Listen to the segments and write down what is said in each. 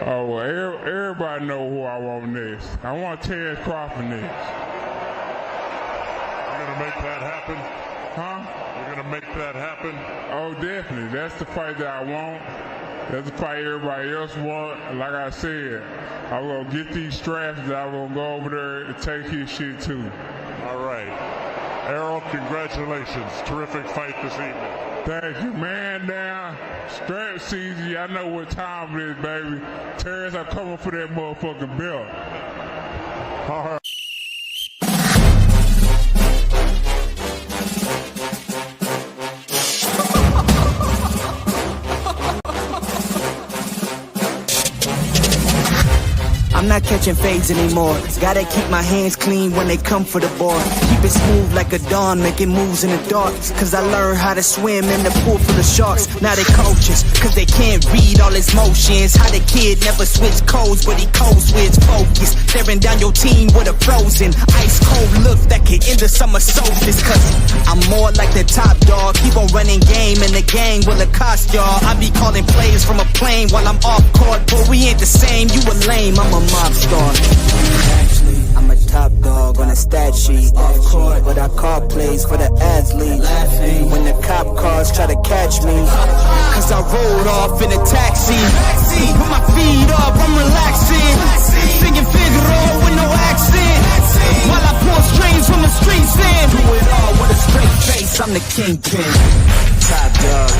Oh, well, everybody know who I want next. I want Terrence Crawford next. You're going to make that happen? Huh? You're going to make that happen? Oh, definitely. That's the fight that I want. That's the fight everybody else want. Like I said, I'm going to get these straps and I'm going to go over there and take his shit too. All right. Errol, congratulations. Terrific fight this evening. Thank you, man. Down. Strap season. I know what time it is, baby. Terrence, I'm coming for that motherfucking belt. All right. I'm not catching fades anymore. Gotta keep my hands clean when they come for the board. Keep it smooth like a dawn, making moves in the dark. Cause I learned how to swim in the pool full of sharks. Now they coaches, cause they can't read all his motions. How the kid never switched codes, but he code switch focus. Staring down your team with a frozen, ice cold look that could end the summer solstice. Cause I'm more like the top dog. Keep on running game and the gang will accost y'all. I be calling plays from a plane while I'm off court. But we ain't the same, you a lame, I'm a mob star. Actually, I'm a top dog on a stat sheet. Off court, but I call plays for the athlete. When the cop cars try to catch me, cause I rolled off in a taxi. Put my feet up, I'm relaxing. Singing Figaro with no accent. While I pour strings from the streets in. Do it all with a straight face, I'm the kingpin. Top dog,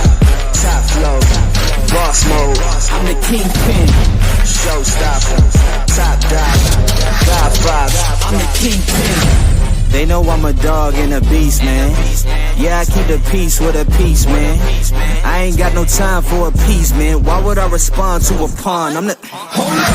top flow, boss mode, I'm the kingpin. Showstopper, top dog, Godfather, I'm the kingpin. They know I'm a dog and a beast, man. Yeah, I keep the peace with a piece, man. I ain't got no time for a piece, man. Why would I respond to a pawn? I'm the... Hold up.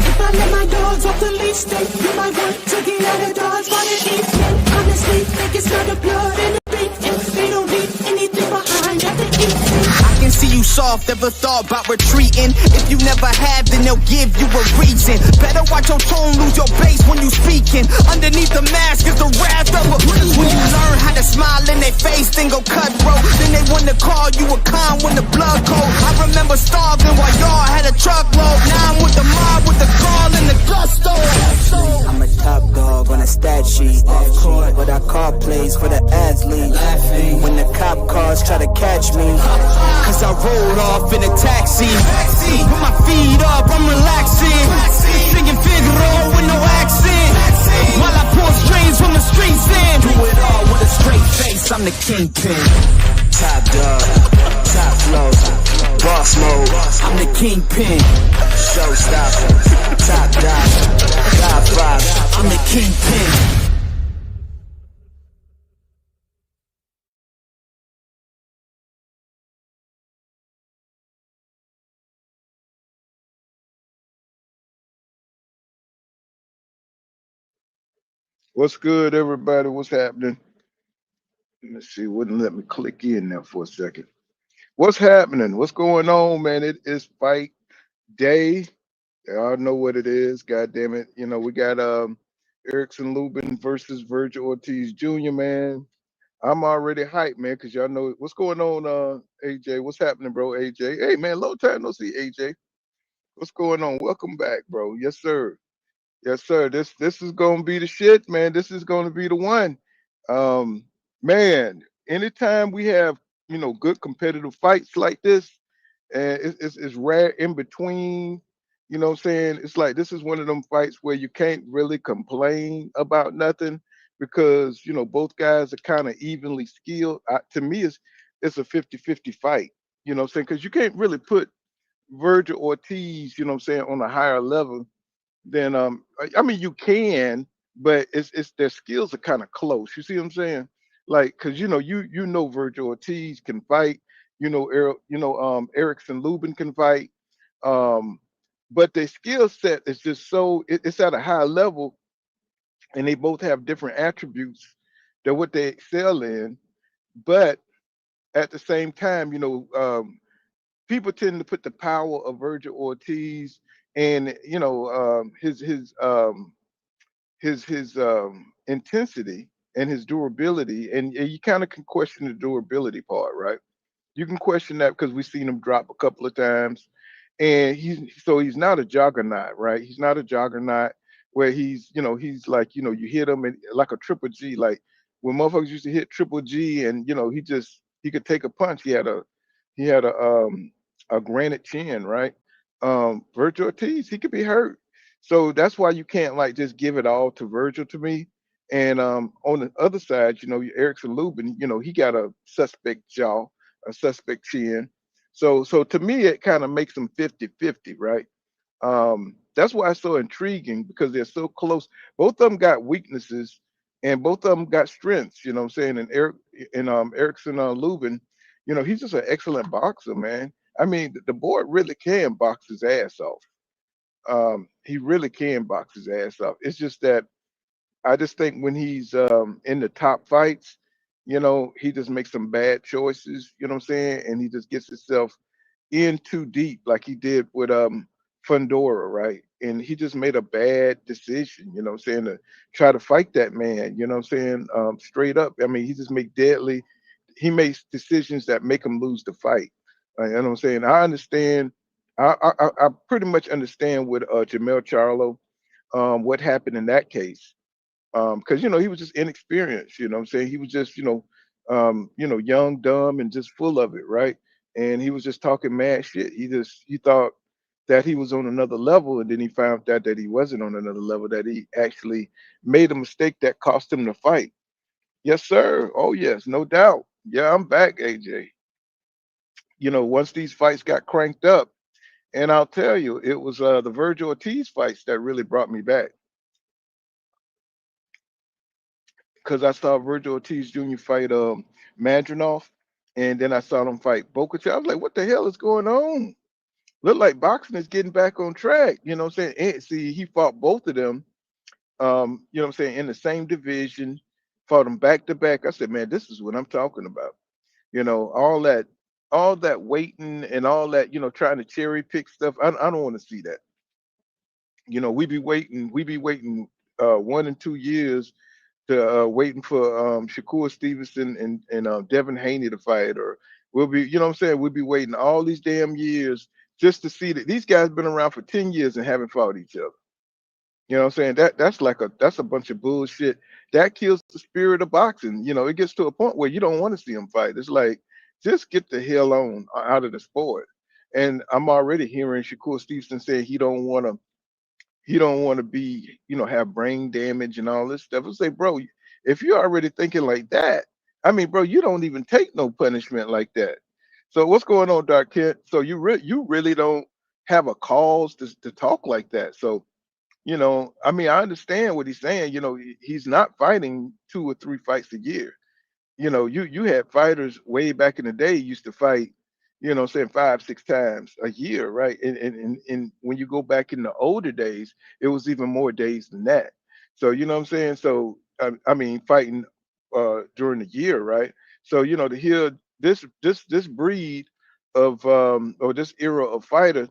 If I let my dogs off the leash, they you might want to get out of dogs by the evening. Honestly, they can smell the blood and the beef. If they don't leave anything behind at the evening. I can see you soft, ever thought about retreating. If you never have, then they'll give you a reason. Better watch your tone, lose your bass when you speaking. Underneath the mask is the wrath of a... When you learn how to smile in their face, then go cutthroat. Then they wanna call you a con when the blood cold. I remember starving while y'all had a truckload. Now I'm with the mob with the call and the gusto. I'm a top dog on a stat sheet. Off court, but I call plays for the athlete. When the cop cars try to catch me, cause I rolled off in a taxi. Put my feet up, I'm relaxing. Singing Figaro with no accent. While I pour strings from the streets in. Do it all with a straight face, I'm the kingpin. Top dog, top flow, boss mode, I'm the kingpin. Showstopper, top dog, Godfather, I'm the kingpin. What's good, everybody? What's happening? Let's see. Wouldn't let me click in there for a second. What's happening? What's going on, man? It is fight day. Y'all know what it is. God damn it. You know, we got Erickson Lubin versus Vergil Ortiz Jr., man. I'm already hyped, man, because y'all know what's going on, AJ. What's happening, bro, AJ? Hey, man, long time no see, AJ. What's going on? Welcome back, bro. Yes, sir. Yes, sir. This is gonna be the shit, man. This is gonna be the one. Um, man, anytime we have good competitive fights like this, and it's rare in between. You know what I'm saying? It's like this is one of them fights where you can't really complain about nothing because both guys are kind of evenly skilled. To me, it's a 50-50 fight. You know what I'm saying? Because you can't really put Vergil Ortiz, you know what I'm saying, on a higher level then I mean you can, but it's their skills are kind of close. You see what I'm saying? Like, cause you know Vergil Ortiz can fight. Erickson Lubin can fight. Um, but their skill set is just it's at a high level, and they both have different attributes that what they excel in. But at the same time, people tend to put the power of Vergil Ortiz and his intensity and his durability, and you kind of can question the durability part, right? You can question that because we've seen him drop a couple of times, and he's not a juggernaut, right? He's not a juggernaut where he's like, you hit him and like a triple G, like when motherfuckers used to hit triple G, and he could take a punch. He had a granite chin, right? Vergil Ortiz, he could be hurt. So that's why you can't like just give it all to Vergil to me. And on the other side, Erickson Lubin, he got a suspect jaw, a suspect chin. So to me, it kind of makes them 50-50, right? That's why it's so intriguing because they're so close. Both of them got weaknesses and both of them got strengths, you know what I'm saying? And Erickson Lubin, he's just an excellent boxer, man. I mean, the boy really can box his ass off. He really can box his ass off. It's just that I just think when he's in the top fights, he just makes some bad choices, you know what I'm saying? And he just gets himself in too deep, like he did with Fundora, right? And he just made a bad decision, you know what I'm saying, to try to fight that man, you know what I'm saying? Straight up. I mean, he makes decisions that make him lose the fight. You know what I'm saying? I understand. I pretty much understand with Jamel Charlo, what happened in that case, because he was just inexperienced. You know what I'm saying? He was just young, dumb, and just full of it, right? And he was just talking mad shit. He thought that he was on another level, and then he found out that he wasn't on another level. That he actually made a mistake that cost him the fight. Yes, sir. Oh yes, no doubt. Yeah, I'm back, AJ. Once these fights got cranked up, and I'll tell you, it was the Vergil Ortiz fights that really brought me back. Because I saw Vergil Ortiz Jr. fight Madronov, and then I saw them fight Boca. I was like, what the hell is going on? Look like boxing is getting back on track. You know what I'm saying? And see, he fought both of them, you know what I'm saying, in the same division, fought them back to back. I said, man, this is what I'm talking about. All that waiting and all that, trying to cherry pick stuff. I don't want to see that. We be waiting 1 and 2 years to waiting for Shakur Stevenson and Devin Haney to fight, or we'll be, you know what I'm saying? We'll be waiting all these damn years just to see that these guys been around for 10 years and haven't fought each other. You know what I'm saying? That's a bunch of bullshit. That kills the spirit of boxing. It gets to a point where you don't want to see them fight. It's like just get the hell on out of the sport. And I'm already hearing Shakur Stevenson say he don't want to be, have brain damage and all this stuff. I say, bro, if you're already thinking like that, I mean, bro, you don't even take no punishment like that. So what's going on, Doc Kent? So you really don't have a cause to talk like that. So, I mean, I understand what he's saying. He's not fighting 2 or 3 fights a year. You had fighters way back in the day used to fight, saying 5, 6 times a year, right? And when you go back in the older days, it was even more days than that. So you know what I'm saying? So I mean, fighting during the year, right? So to hear this breed of or this era of fighter,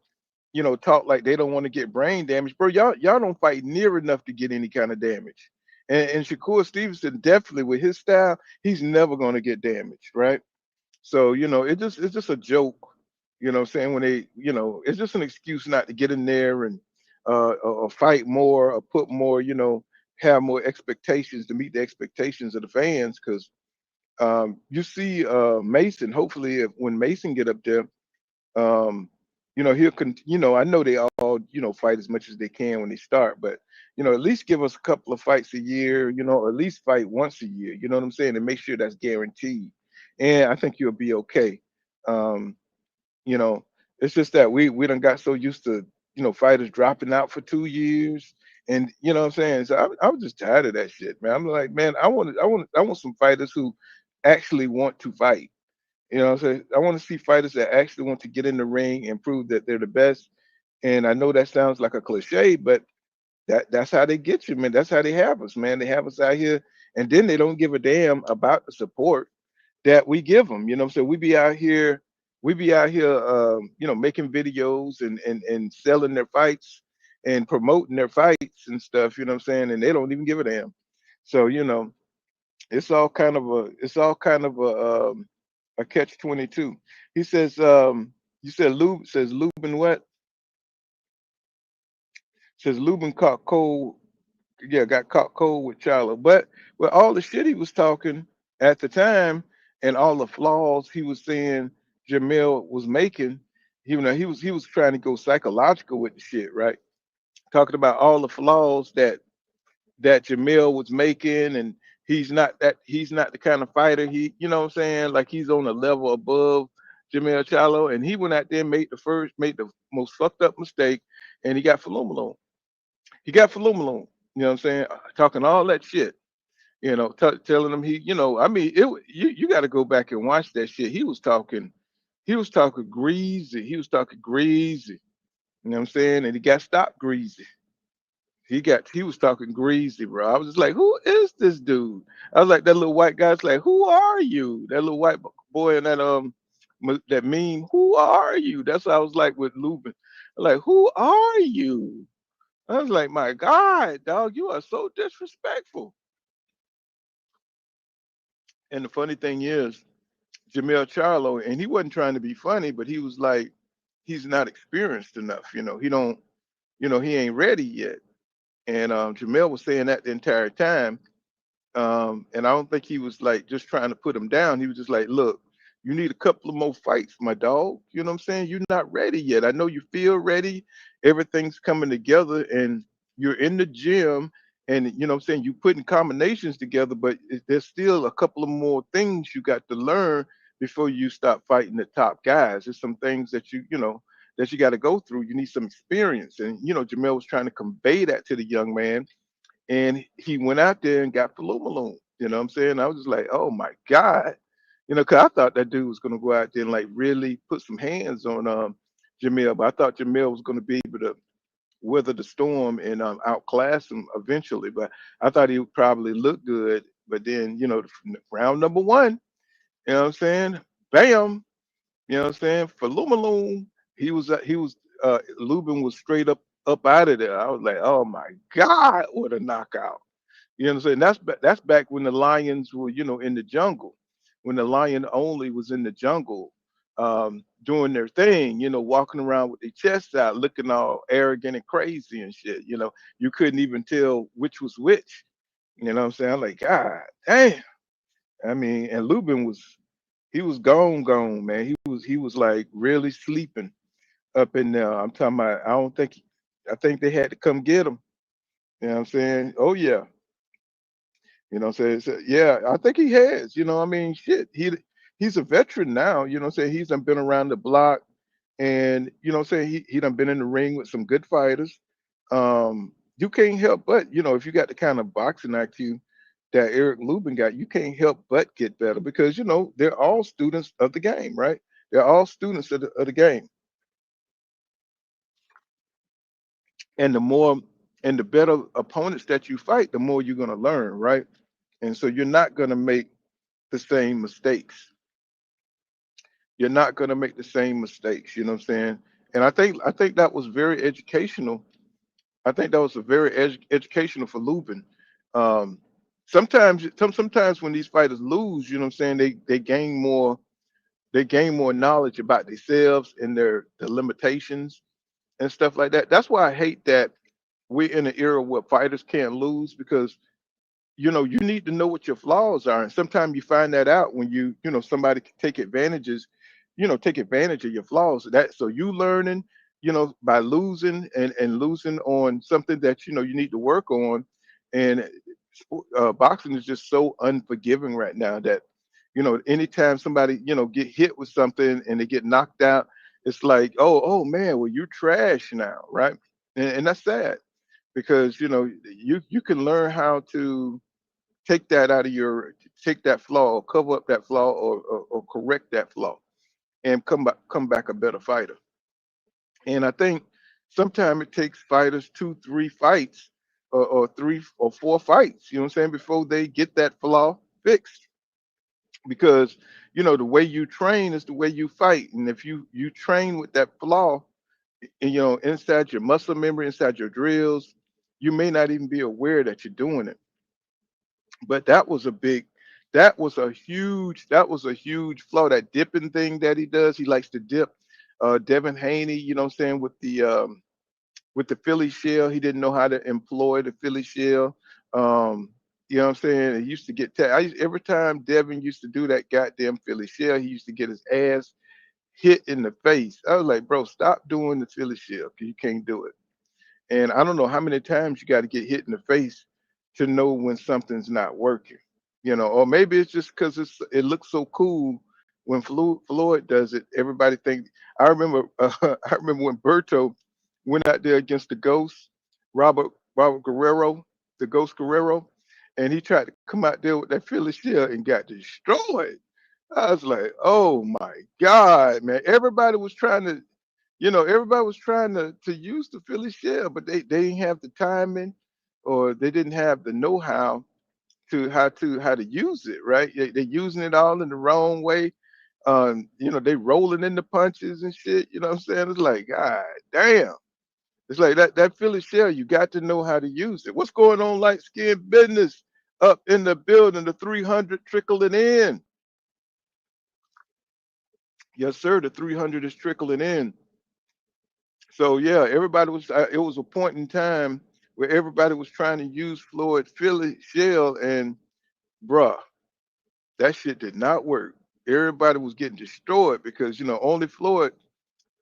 talk like they don't want to get brain damage, bro. Y'all don't fight near enough to get any kind of damage. And Shakur Stevenson definitely with his style, he's never going to get damaged, right? So it's just a joke, what I'm saying, when it's just an excuse not to get in there and or fight more or put more, have more expectations to meet the expectations of the fans. Because you see Mason, hopefully when Mason get up there, um, I know they all, fight as much as they can when they start, but at least give us a couple of fights a year, or at least fight once a year, you know what I'm saying, and make sure that's guaranteed. And I think you'll be okay. Um, you know, it's just that we done got so used to, fighters dropping out for 2 years. And you know what I'm saying? So I was just tired of that shit, man. I'm like, man, I want some fighters who actually want to fight. So I want to see fighters that actually want to get in the ring and prove that they're the best. And I know that sounds like a cliche, but that's how they get you, man. That's how they have us, man. They have us out here, and then they don't give a damn about the support that we give them. So we be out here, making videos and selling their fights and promoting their fights and stuff. You know what I'm saying? And they don't even give a damn. So it's all kind of a catch 22. He says, you said Lubin what? Says Lubin caught cold, yeah, got caught cold with Charlo. But with all the shit he was talking at the time and all the flaws he was saying Jamel was making, he was trying to go psychological with the shit, right? Talking about all the flaws that Jamel was making, and he's not the kind of fighter you know what I'm saying, like he's on a level above Jamel Charlo, and he went out there and made the most fucked up mistake, and he got Falumaloon. He got Falumaloon. You know what I'm saying? Talking all that shit. Telling him I mean, you got to go back and watch that shit. He was talking greasy. He was talking greasy. You know what I'm saying? And he got stopped greasy. He was talking greasy, bro. I was just like, who is this dude? I was like, that little white guy's like, who are you? That little white boy in that meme, who are you? That's what I was like with Lubin. Like, who are you? I was like, my God, dog, you are so disrespectful. And the funny thing is, Jamel Charlo, and he wasn't trying to be funny, but he was like, he's not experienced enough. He don't, he ain't ready yet. And Jamel was saying that the entire time. And I don't think he was like just trying to put him down. He was just like, look, you need a couple of more fights, my dog. You know what I'm saying? You're not ready yet. I know you feel ready. Everything's coming together and you're in the gym and you know what I'm saying, you putting combinations together, but there's still a couple of more things you got to learn before you start fighting the top guys. There's some things that that you got to go through. You need some experience. And Jamel was trying to convey that to the young man, and he went out there and got Falumaloon. You know what I'm saying? I was just like, oh my God. Because I thought that dude was going to go out there and like really put some hands on Jamil, but I thought Jamil was going to be able to weather the storm and outclass him eventually. But I thought he would probably look good. But then, round number one, you know what I'm saying? Bam. You know what I'm saying? Falumaloon, Lubin was straight up out of there. I was like, oh my God, what a knockout. You know what I'm saying? That's back when the lions were, in the jungle, when the lion only was in the jungle, doing their thing, walking around with their chests out, looking all arrogant and crazy and shit. You couldn't even tell which was which. You know what I'm saying? I'm like, God damn. I mean, and Lubin he was gone, man. He was like really sleeping up in there. I'm talking about, I think they had to come get him. You know what I'm saying? Oh yeah. Yeah, I think he has. I mean, shit, he's a veteran now. You know what I'm saying? He's done been around the block, and he done been in the ring with some good fighters. You can't help but, if you got the kind of boxing IQ that Eric Lubin got, you can't help but get better because they're all students of the game, right? They're all students of the game, and the better opponents that you fight, the more you're gonna learn, right? And so you're not gonna make the same mistakes. You're not going to make the same mistakes. You know what I'm saying? And I think that was very educational. I think that was a very educational for Lubin. Um, sometimes when these fighters lose, you know what I'm saying, they gain more knowledge about themselves and the limitations and stuff like that. That's why I hate that we're in an era where fighters can't lose because you need to know what your flaws are, and sometimes you find that out when somebody can take advantage of your flaws. So you learning, by losing and losing on something that you need to work on, and boxing is just so unforgiving right now that anytime somebody get hit with something and they get knocked out, it's like, oh man, well you're trash now, right? And that's sad because you can learn how to take that out of take that flaw or cover up that flaw or correct that flaw and come back a better fighter. And I think sometimes it takes fighters 2 3 fights or 3 or 4 fights, you know what I'm saying, before they get that flaw fixed, because the way you train is the way you fight. And if you train with that flaw, inside your muscle memory, inside your drills, you may not even be aware that you're doing it. But that was a huge flaw, that dipping thing that he does. He likes to dip. Devin Haney, you know what I'm saying, with with the Philly shell. He didn't know how to employ the Philly shell. You know what I'm saying? He used to get every time Devin used to do that goddamn Philly shell, he used to get his ass hit in the face. I was like, bro, stop doing the Philly shell because you can't do it. And I don't know how many times you got to get hit in the face to know when something's not working. You know, or maybe it's just because it looks so cool when Floyd does it. Everybody thinks. I remember I remember when Berto went out there against the Ghost, Robert Guerrero, the Ghost Guerrero, and he tried to come out there with that Philly shell and got destroyed. I was like, oh my God, man. Everybody was trying to, everybody was trying to use the Philly shell, but they didn't have the timing or they didn't have the know-how to how to use it, right? They're using it all in the wrong way. They rolling in the punches and shit. You know what I'm saying? It's like, God damn. It's like that Philly shell, you got to know how to use it. What's going on, light skin business up in the building, the 300 trickling in. Yes, sir, the 300 is trickling in. So yeah, everybody was. It was a point in time where everybody was trying to use Floyd Philly shell, and bruh, that shit did not work. Everybody was getting destroyed because only Floyd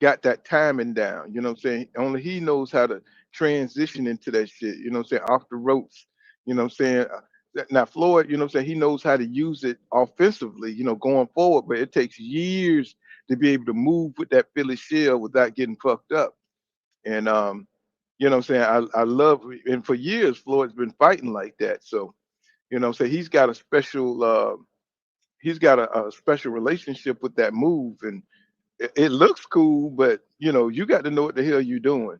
got that timing down. You know what I'm saying? Only he knows how to transition into that shit. You know what I'm saying? Off the ropes. You know what I'm saying? Now Floyd, you know what I'm saying? He knows how to use it offensively. Going forward, but it takes years to be able to move with that Philly shell without getting fucked up. And you know what I'm saying? I love, and for years Floyd's been fighting like that. So what I'm saying, he's got a special relationship with that move, and it looks cool, but you got to know what the hell you're doing.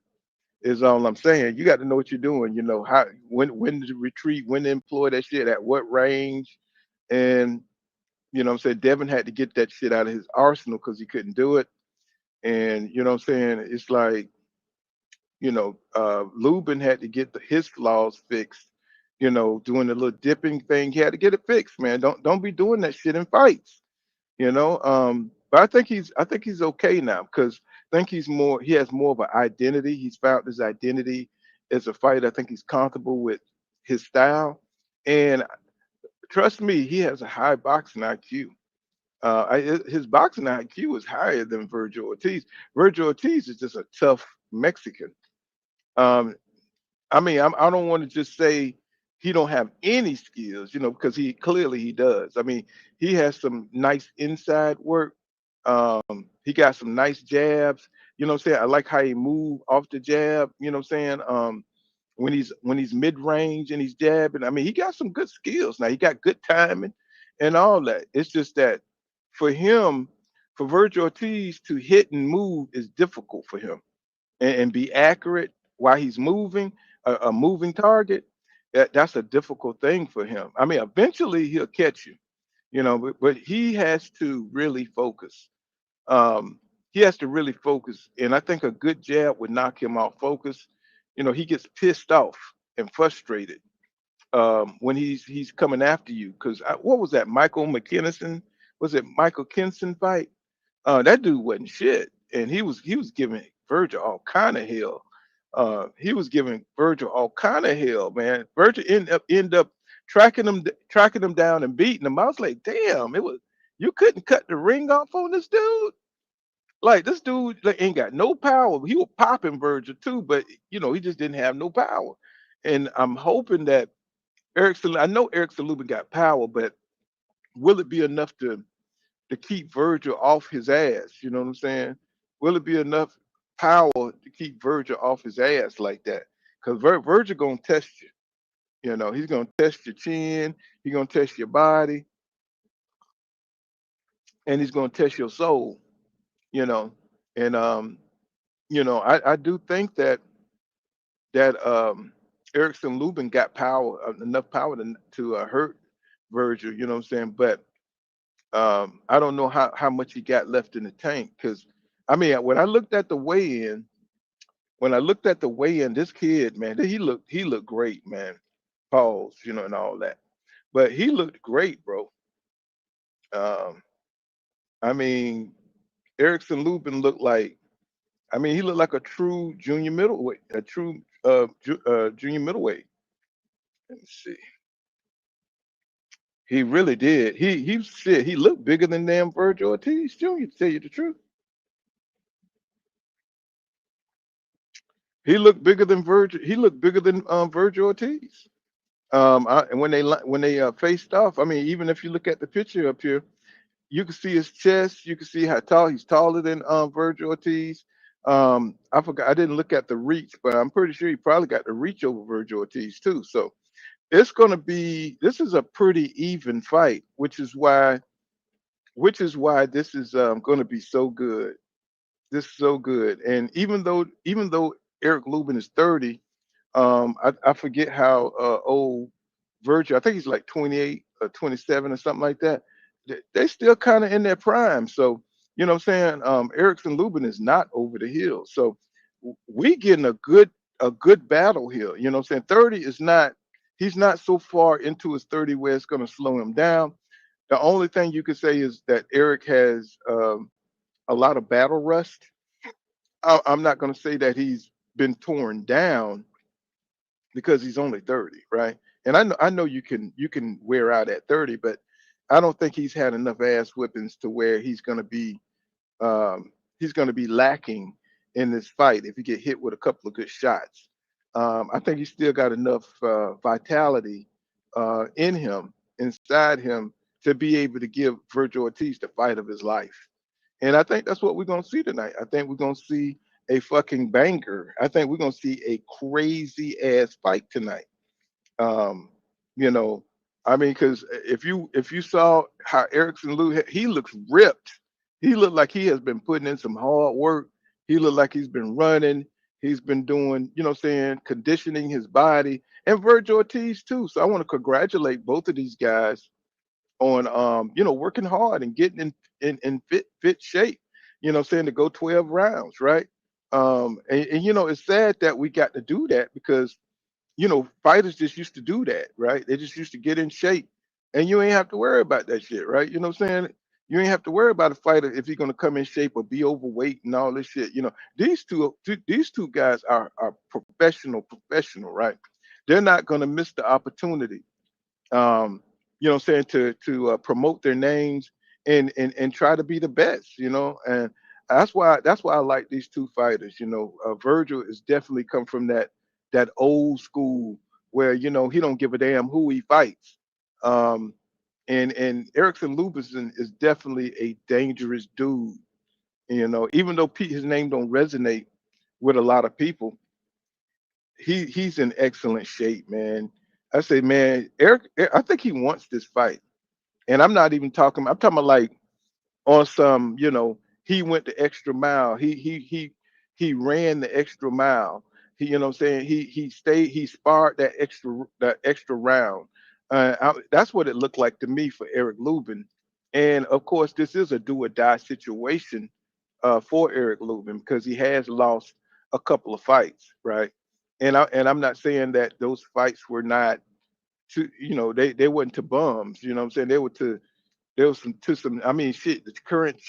Is all I'm saying. You got to know what you're doing. How when to retreat, when to employ that shit, at what range, and what I'm saying, Devin had to get that shit out of his arsenal because he couldn't do it. And what I'm saying, it's like Lubin had to get his flaws fixed. Doing the little dipping thing, he had to get it fixed, man. Don't be doing that shit in fights. But I think he's okay now because I think he has more of an identity. He's found his identity as a fighter. I think he's comfortable with his style, and trust me, he has a high boxing IQ. His boxing IQ is higher than Vergil Ortiz. Vergil Ortiz is just a tough Mexican. Um, I mean, I don't want to just say he don't have any skills, because he clearly he does. I mean, he has some nice inside work. He got some nice jabs. You know what I'm saying? I like how he move off the jab. You know what I'm saying? When he's mid range and he's jabbing, I mean, he got some good skills. Now he got good timing and all that. It's just that for him, for Vergil Ortiz to hit and move is difficult for him and be accurate while he's moving, a moving target. That's a difficult thing for him. I mean, eventually he'll catch you, but he has to really focus. He has to really focus, and I think a good jab would knock him off focus. He gets pissed off and frustrated when he's coming after you. Because what was that? Michael McKinnison? Was it Michael Kinson fight? That dude wasn't shit, and he was giving Vergil all kind of hell. He was giving Vergil all kind of hell, man. Vergil end up tracking him down and beating him. I was like, damn, you couldn't cut the ring off on this dude. Like this dude like, ain't got no power. He was popping Vergil too, but he just didn't have no power. And I'm hoping that I know Erickson Lubin got power, but will it be enough to keep Vergil off his ass? You know what I'm saying? Will it be enough power to keep Vergil off his ass like that? Because Vergil gonna test you. He's gonna test your chin, he's gonna test your body, and he's gonna test your soul. You know, and I do think that Erickson Lubin got power, enough power to hurt Vergil. You know what I'm saying? But I don't know how much he got left in the tank because I mean when I looked at the weigh-in, this kid, man, he looked great, man. Pause, and all that. But he looked great, bro. Um, I mean, Erickson Lubin looked like I mean, he looked like a true junior middleweight, a true junior middleweight. Let me see. He really did. He said he looked bigger than damn Vergil Ortiz Jr. To tell you the truth, he looked bigger than Vergil. He looked bigger than Vergil Ortiz. And when they faced off, I mean, even if you look at the picture up here, you can see his chest. You can see how tall he's taller than Vergil Ortiz. I forgot. I didn't look at the reach, but I'm pretty sure he probably got the reach over Vergil Ortiz too. So it's going to be. This is a pretty even fight, which is why this is going to be so good. This is so good. And even though Eric Lubin is 30, I forget how old Vergil. I think he's like 28 or 27 or something like that. They still kind of in their prime. So you know what I'm saying. Erickson Lubin is not over the hill. So we getting a good battle here. You know what I'm saying. 30 is not. He's not so far into his 30 where it's going to slow him down. The only thing you could say is that Eric has a lot of battle rust. I'm not going to say that he's been torn down because he's only 30, right? And I know you can wear out at 30, but I don't think he's had enough ass whippings to where he's going to be lacking in this fight if he get hit with a couple of good shots. I think he's still got enough vitality in him, inside him, to be able to give Vergil Ortiz the fight of his life. And I think that's what we're gonna see tonight. I think we're gonna see a fucking banger. I think we're gonna see a crazy ass fight tonight. Um, you know, I mean, because if you saw how Erickson Lou, he looks ripped. He looked like he has been putting in some hard work. He looked like he's been running. He's been doing, you know, what I'm saying, conditioning his body, and Vergil Ortiz too. So I want to congratulate both of these guys on working hard and getting in fit shape, you know what I'm saying, to go 12 rounds, right? And it's sad that we got to do that because fighters just used to do that, right? They just used to get in shape and you ain't have to worry about that shit, right? You know what I'm saying? You ain't have to worry about a fighter if he's gonna come in shape or be overweight and all this shit. These two guys are professional, right? They're not gonna miss the opportunity, what I'm saying, to promote their names and try to be the best, and that's why I like these two fighters. Vergil is definitely come from that old school where he don't give a damn who he fights. And Erickson Lubin is definitely a dangerous dude. Even though his name don't resonate with a lot of people, he's in excellent shape, man. I say, man, I think he wants this fight. And I'm talking about like on some, he went the extra mile. He ran the extra mile. What I'm saying, he sparred that extra round. That's what it looked like to me for Eric Lubin. And of course, this is a do or die situation for Eric Lubin because he has lost a couple of fights, right? And I'm not saying that those fights were not they weren't to bums. You know what I'm saying? They were to there was some. I mean, shit. The current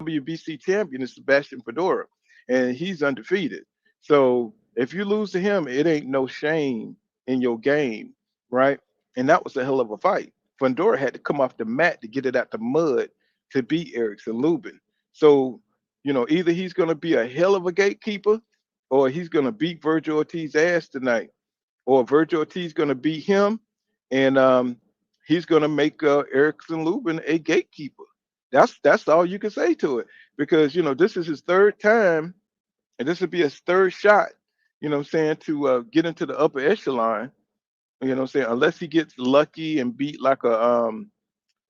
WBC champion is Sebastian Fedora, and he's undefeated. So if you lose to him, it ain't no shame in your game, right? And that was a hell of a fight. Fedora had to come off the mat to get it out the mud to beat Erickson Lubin. So either he's gonna be a hell of a gatekeeper, or he's gonna beat Vergil Ortiz's ass tonight, or Vergil Ortiz gonna beat him, and he's going to make Erickson Lubin a gatekeeper. That's all you can say to it because this is his third time, and this would be his third shot. What I'm saying, to get into the upper echelon. What I'm saying, unless he gets lucky and beat like a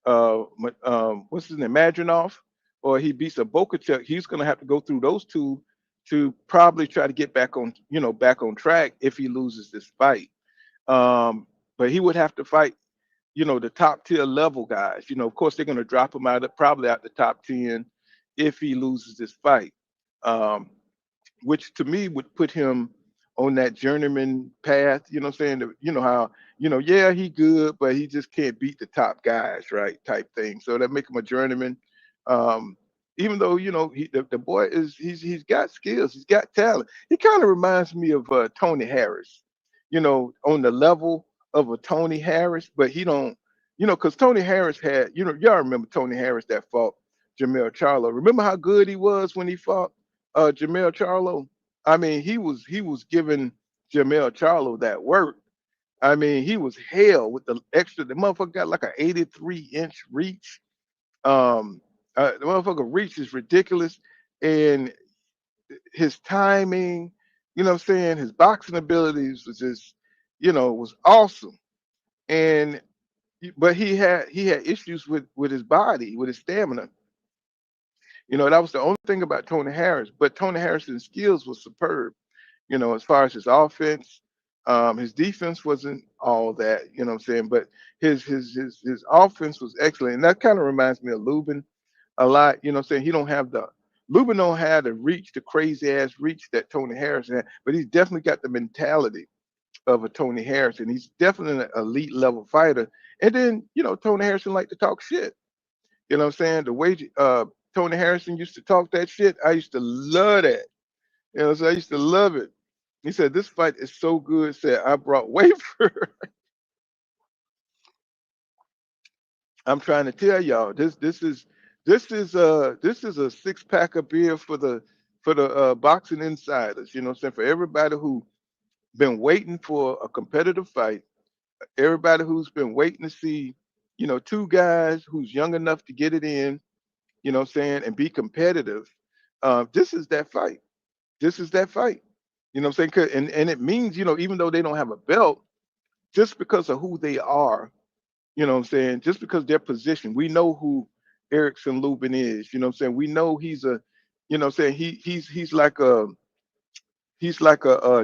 what's his name, Madronov, or he beats a Bokachuk, he's going to have to go through those two to probably try to get back on track if he loses this fight. But he would have to fight the top tier level guys. Of course, they're going to drop him probably out the top 10 if he loses this fight, which to me would put him on that journeyman path. You know what I'm saying? How, yeah, he good, but he just can't beat the top guys, right? Type thing. So that make him a journeyman. even though the boy is he's got skills, he's got talent. He kind of reminds me of Tony Harris, on the level of a Tony Harris, but he don't, because Tony Harris had, y'all remember Tony Harris that fought Jamel Charlo. Remember how good he was when he fought Jamel Charlo? I mean, he was giving Jamel Charlo that work. I mean, he was hell with the extra. The motherfucker got like an 83-inch reach. The motherfucker reach is ridiculous, and his timing, what I'm saying, his boxing abilities was just, was awesome. And but he had issues with his body, with his stamina. That was the only thing about Tony Harris. But Tony Harris's skills was superb. As far as his offense, his defense wasn't all that. You know what I'm saying? But his offense was excellent, and that kind of reminds me of Lubin a lot. You know what I'm saying? He don't have the Lubin don't have the reach, the crazy ass reach that Tony Harris had, but he's definitely got the mentality of a Tony Harrison. He's definitely an elite level fighter. And then, Tony Harrison liked to talk shit. You know what I'm saying? The way Tony Harrison used to talk that shit, I used to love that. So I used to love it. He said, "This fight is so good." Said, "I brought wafer." I'm trying to tell y'all, this is a six-pack of beer for the boxing insiders. You know what I'm saying? For everybody who been waiting for a competitive fight, everybody who's been waiting to see, two guys who's young enough to get it in, what I'm saying, and be competitive. This is that fight. This is that fight. You know what I'm saying? And it means, even though they don't have a belt, just because of who they are, what I'm saying, just because their position, we know who Erickson Lubin is. You know what I'm saying? We know he's a, what I'm saying, he's like a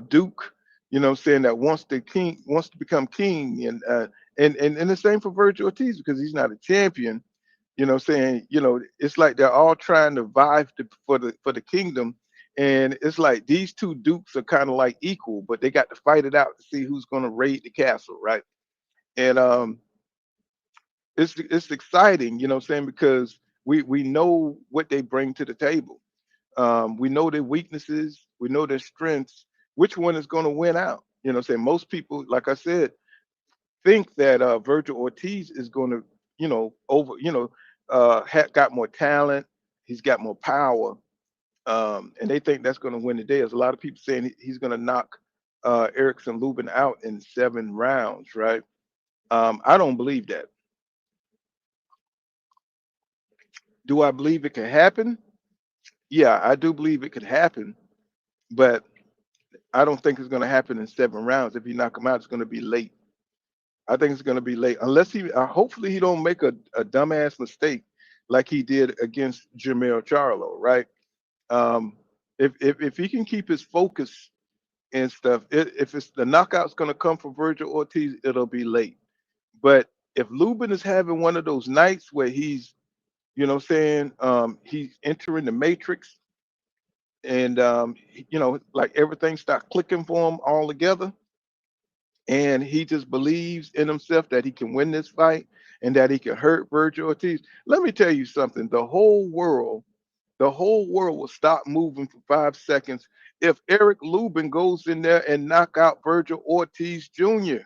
duke, what I'm saying, that wants to become king, and the same for Vergil Ortiz, because he's not a champion. What I'm saying, it's like they're all trying to vie for the kingdom, and it's like these two dukes are kind of like equal, but they got to fight it out to see who's going to raid the castle, right? And it's exciting, what I'm saying, because we know what they bring to the table. We know their weaknesses, we know their strengths. Which one is going to win out? What I'm saying, most people, like I said, think that Vergil Ortiz is going to, got more talent, he's got more power, and they think that's going to win the day. There's a lot of people saying he's going to knock Erickson Lubin out in 7 rounds, right? I don't believe that. Do I believe it could happen? Yeah, I do believe it could happen, but I don't think it's going to happen in 7 rounds. If you knock him out, it's going to be late. I think it's going to be late, unless hopefully he don't make a dumbass mistake like he did against Jamel Charlo, right? Um, if he can keep his focus and stuff, if it's the knockout's going to come for Vergil Ortiz, it'll be late. But if Lubin is having one of those nights where he's, what I'm saying, he's entering the matrix, and like everything start clicking for him all together, and he just believes in himself that he can win this fight and that he can hurt Vergil Ortiz. Let me tell you something. The whole world will stop moving for 5 seconds if Eric Lubin goes in there and knock out Vergil Ortiz Jr.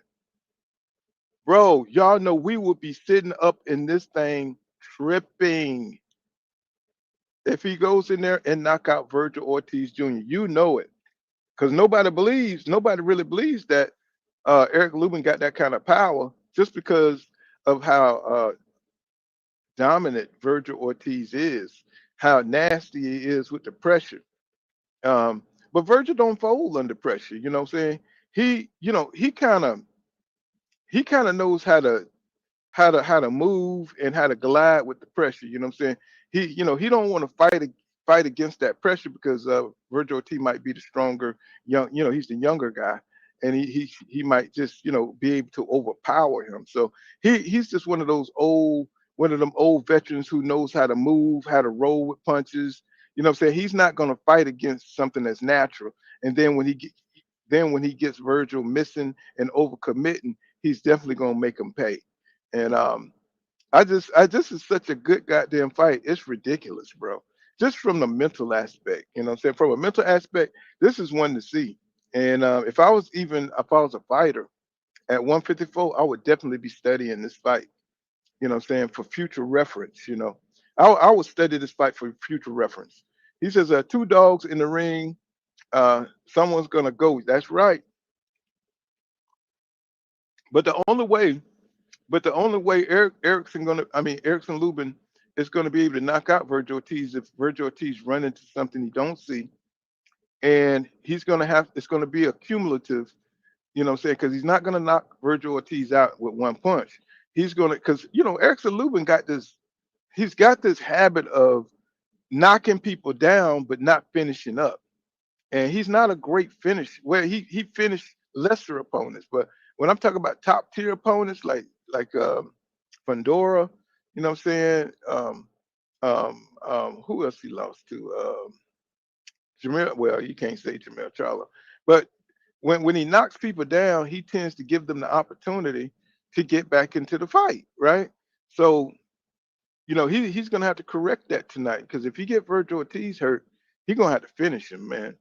Bro, y'all know we would be sitting up in this thing tripping if he goes in there and knock out Vergil Ortiz Jr. You know it. Because nobody really believes that Eric Lubin got that kind of power, just because of how dominant Vergil Ortiz is, how nasty he is with the pressure. But Vergil don't fold under pressure. You know what I'm saying? He kind of knows how to move and how to glide with the pressure. You know what I'm saying? He don't want to fight against that pressure, because Vergil Ortiz might be the stronger he's the younger guy, and he might just be able to overpower him. So he's just one of them old veterans who knows how to move, how to roll with punches. You know what I'm saying? He's not going to fight against something that's natural. And then when he gets Vergil missing and overcommitting, he's definitely going to make him pay. And I just is such a good goddamn fight. It's ridiculous, bro. just from the mental aspect. You know what I'm saying? From a mental aspect, this is one to see. And if I was a fighter at 154, I would definitely be studying this fight. You know what I'm saying? For future reference. I would study this fight for future reference. He says, two dogs in the ring, someone's gonna go. That's right. But the only way, Erickson Lubin is gonna be able to knock out Vergil Ortiz if Vergil Ortiz run into something he don't see, and it's gonna be a cumulative. You know what I'm saying? Because he's not gonna knock Vergil Ortiz out with one punch. He's gonna, because Erickson Lubin got this. He's got this habit of knocking people down but not finishing up. And he's not a great finish. Well, he finished lesser opponents, but when I'm talking about top tier opponents like Fundora, you know what I'm saying? Who else he lost to? Jamel. Well, you can't say Jamel Charlo, but when he knocks people down, he tends to give them the opportunity to get back into the fight, right? So he's gonna have to correct that tonight, because if he get Vergil Ortiz hurt, he's gonna have to finish him, man.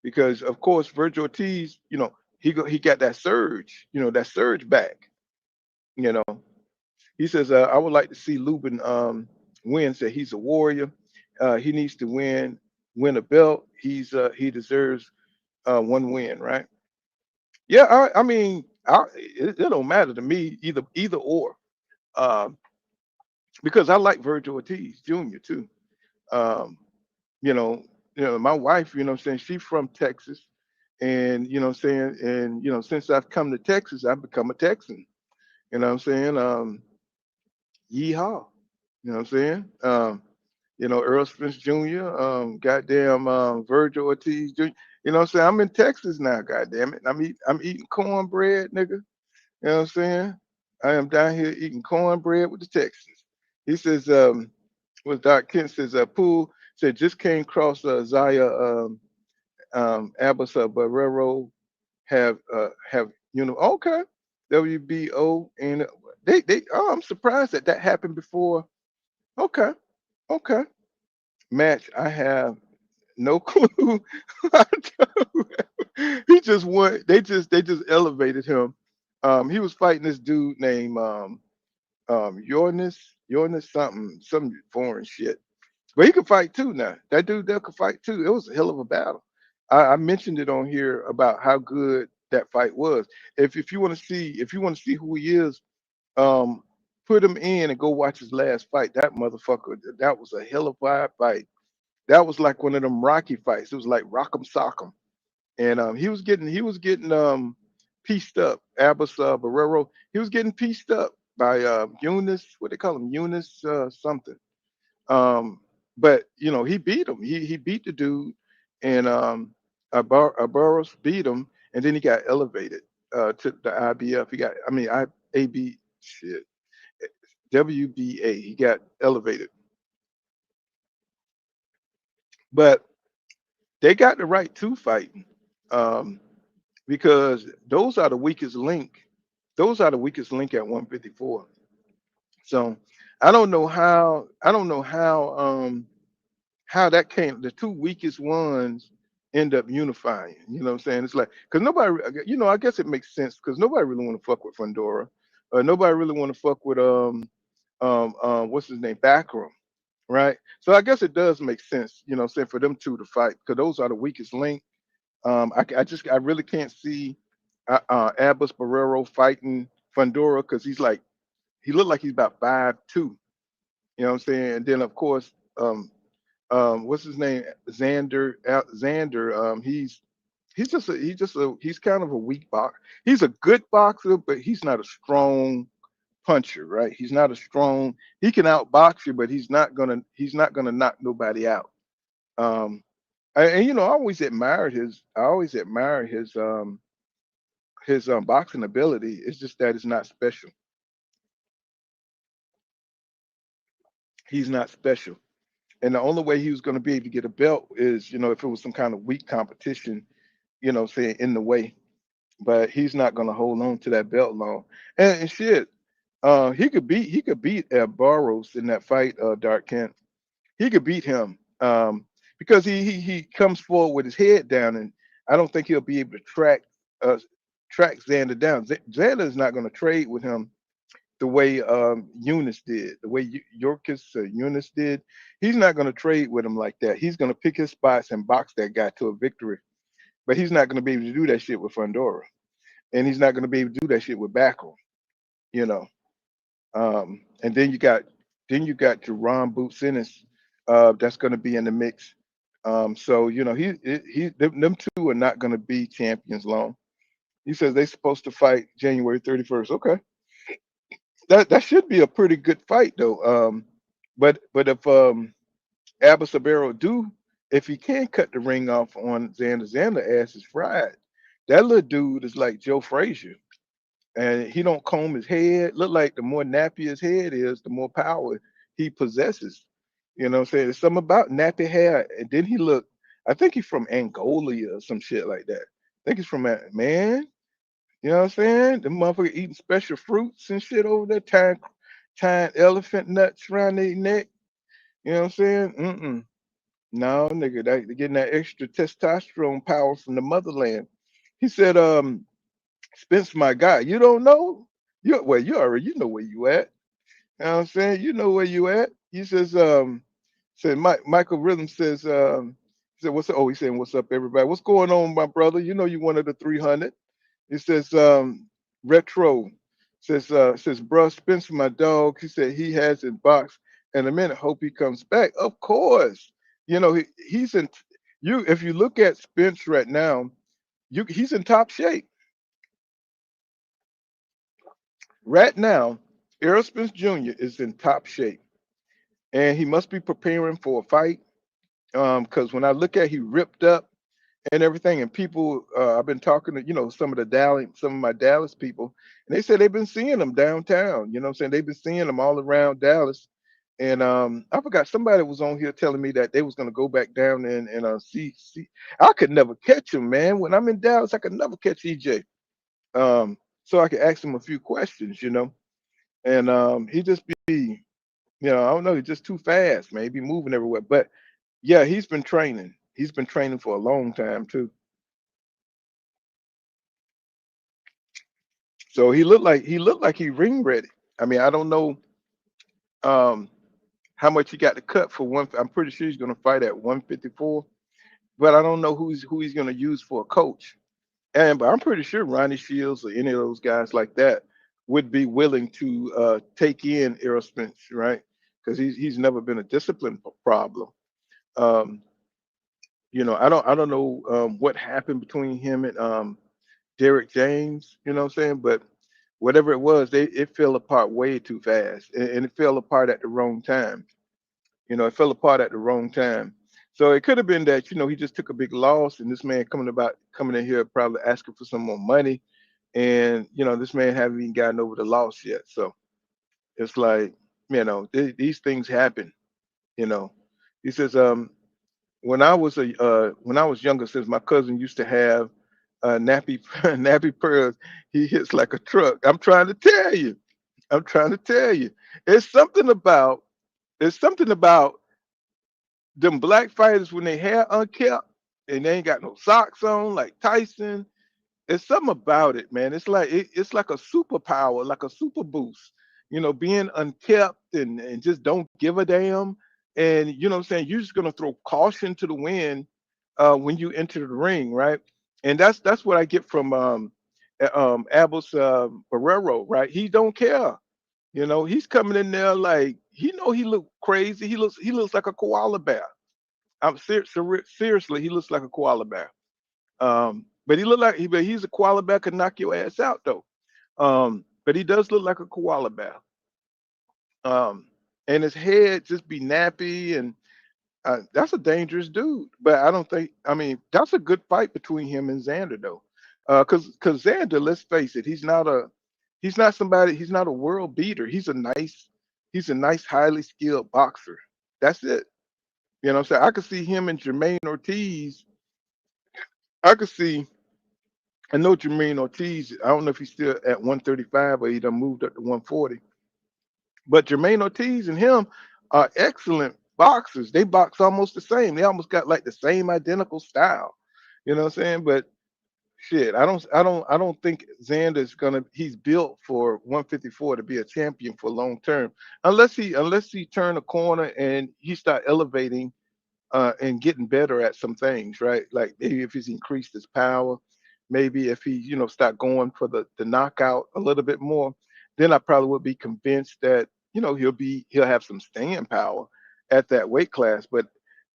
Because of course Vergil Ortiz, he got that surge back. You know, he says, I would like to see Lubin win. Said he's a warrior. He needs to win a belt. He deserves one win, right? Yeah, I mean, it don't matter to me either or, um, because I like Vergil Ortiz Jr. too. Um, you know, my wife, what I'm saying, she's from Texas, and what I'm saying, and since I've come to Texas, I've become a Texan. What I'm saying, yeehaw. What I'm saying, Earl Spence Jr., goddamn, Vergil Ortiz Jr. What I'm saying, I'm in Texas now. Goddamn it, I'm eating cornbread, nigga. You know what I'm saying? I am down here eating cornbread with the Texans. He says, what Doc Kent says, Pool said just came across Zaya Abbas Barrero have okay, WBO, and they I'm surprised that happened before. Okay, okay. Match, I have no clue. He just won. They just elevated him. He was fighting this dude named Yornis something, some foreign shit. But he could fight too now. That dude there could fight too. It was a hell of a battle. I mentioned it on here about how good that fight was. If you want to see who he is, um, put him in and go watch his last fight. That motherfucker, that was a hell of a fight. That was like one of them Rocky fights. It was like Rock'em Sock'em. And he was getting pieced up. Abbas Barrero, he was getting pieced up by Eunice, what they call him, Eunice something. Um, but he beat him. He beat the dude, and Barros beat him, and then he got elevated to the IBF. AB shit, WBA. He got elevated, but they got the right to fight, um, because those are the weakest link. Those are the weakest link at 154. So I don't know how that came. The two weakest ones end up unifying. You know what I'm saying? It's like, because I guess it makes sense, because nobody really want to fuck with Fundora. Nobody really want to fuck with what's his name, Backroom, right? So I guess it does make sense, what I'm saying, for them two to fight, because those are the weakest link. I really can't see Abbas Barrero fighting Fundora, because he looked like he's about 5'2". You know what I'm saying? And then of course, what's his name? Xander. He's kind of a weak boxer. He's a good boxer, but he's not a strong puncher, right? He's not a strong. He can outbox you, but he's not gonna knock nobody out. Um, I always admire his boxing ability. It's just that it's not special. He's not special. And the only way he was going to be able to get a belt is, if it was some kind of weak competition, saying in the way. But he's not going to hold on to that belt long. And shit, he could beat Barrows in that fight, Dark Kent. He could beat him. because he comes forward with his head down, and I don't think he'll be able to uh, track Xander down. Xander is not going to trade with him the way Eunice did, the way Yorkis Eunice did. He's not going to trade with him like that. He's going to pick his spots and box that guy to a victory. But he's not going to be able to do that shit with Fundora, and he's not going to be able to do that shit with Backel, you know. And then you got Jerron Boots Ennis, that's going to be in the mix. So you know them two are not going to be champions long. He says they're supposed to fight January 31st. Okay, that should be a pretty good fight though. But if Abba Sabero do, if he can cut the ring off on Xander ass is fried. That little dude is like Joe Frazier, and he don't comb his head. Look like the more nappy his head is, the more power he possesses. You know what I'm saying? There's something about nappy hair. And then he look, I think he's from Angola or some shit like that. I think he's from that, man. You know what I'm saying? The motherfucker eating special fruits and shit over there, tying elephant nuts around their neck. You know what I'm saying? No, nigga, they're getting that extra testosterone power from the motherland. He said, Spence, my guy, you don't know? You already you know where you at. You know what I'm saying? You know where you at. He says, said Michael Rhythm says, he said, what's up? Oh, he's saying, what's up, everybody? What's going on, my brother? You know you one of the 300. He says, retro says, bruh, Spencer, my dog. He said he has it boxed in a minute. Hope he comes back. Of course. You know, he's in if you look at Spence right now, he's in top shape. Right now, Errol Spence Jr. is in top shape. And he must be preparing for a fight. Because when I look at he ripped up and everything, and people I've been talking to, some of my Dallas people, and they said they've been seeing him downtown. You know what I'm saying? They've been seeing him all around Dallas. And I forgot somebody was on here telling me that they was gonna go back down and see. I could never catch him, man. When I'm in Dallas, I could never catch EJ. So I could ask him a few questions, and he just be, I don't know, he's just too fast, man. He be moving everywhere. But yeah, he's been training. He's been training for a long time too. So he looked like he ring ready. I mean, I don't know how much he got to cut for one. I'm pretty sure he's gonna fight at 154, but I don't know who he's gonna use for a coach. But I'm pretty sure Ronnie Shields or any of those guys like that would be willing to take in Errol Spence, right? Because he's never been a discipline problem. I don't know what happened between him and Derek James, you know what I'm saying? But whatever it was, it fell apart way too fast, and it fell apart at the wrong time. It fell apart at the wrong time. So it could have been that he just took a big loss, and this man coming in here probably asking for some more money, and this man haven't even gotten over the loss yet. So it's like these things happen. He says when I was younger, says my cousin used to have nappy nappy pearls. He hits like a truck. I'm trying to tell you. It's something about them black fighters when they hair unkept and they ain't got no socks on, like Tyson. It's something about it, man. It's like it's like a superpower, like a super boost. Being unkept and just don't give a damn. And you know what I'm saying? You're just gonna throw caution to the wind when you enter the ring, right? And that's what I get from Abus Barrero, right? He don't care. He's coming in there like he look crazy. He looks like a koala bear. Seriously, he looks like a koala bear. But he's a koala bear, could knock your ass out though. But he does look like a koala bear. And his head just be nappy, and that's a dangerous dude. But I mean, that's a good fight between him and Xander though. Because Xander, let's face it, he's not a world beater. He's a nice, highly skilled boxer. That's it. You know what I'm saying? I could see him and Jermaine Ortiz. I know Jermaine Ortiz, I don't know if he's still at 135 or he done moved up to 140. But Jermaine Ortiz and him are excellent boxers. They box almost the same. They almost got like the same identical style. You know what I'm saying? But shit, I don't think Xander's gonna. He's built for 154 to be a champion for long term, unless he turn a corner and he start elevating and getting better at some things, right? Like maybe if he's increased his power, maybe if he, start going for the knockout a little bit more, then I probably would be convinced that, he'll have some staying power at that weight class. But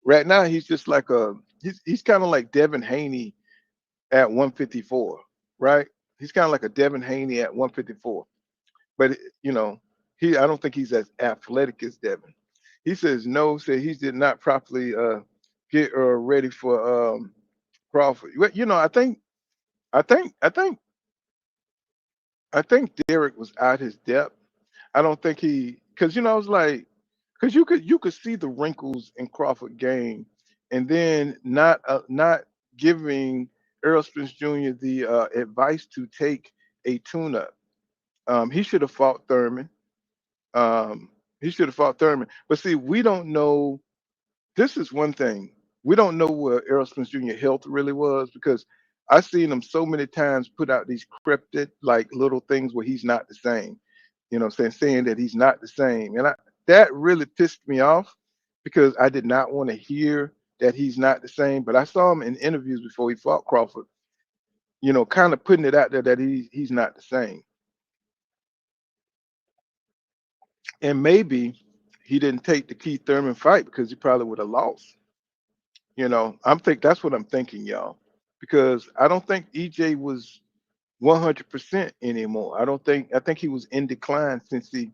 right now he's just like he's kind of like Devin Haney at 154, right? He's kind of like a Devin Haney at 154. But I don't think he's as athletic as Devin. He says no, said he did not properly get ready for Crawford. Well, I think I think I think Derek was out his depth. I don't think because I was like, because you could see the wrinkles in Crawford game, and then not giving Errol Spence Jr. the advice to take a tune-up. He should have fought Thurman. Um, he should have fought Thurman. But see, we don't know. This is one thing. We don't know where Errol Spence Jr. health really was because I've seen him so many times put out these cryptic, like little things where he's not the same. Saying that he's not the same. And that really pissed me off because I did not want to hear that he's not the same. But I saw him in interviews before he fought Crawford, kind of putting it out there that he's not the same. And maybe he didn't take the Keith Thurman fight because he probably would have lost. That's what I'm thinking, y'all, because I don't think EJ was 100% anymore. I think he was in decline since he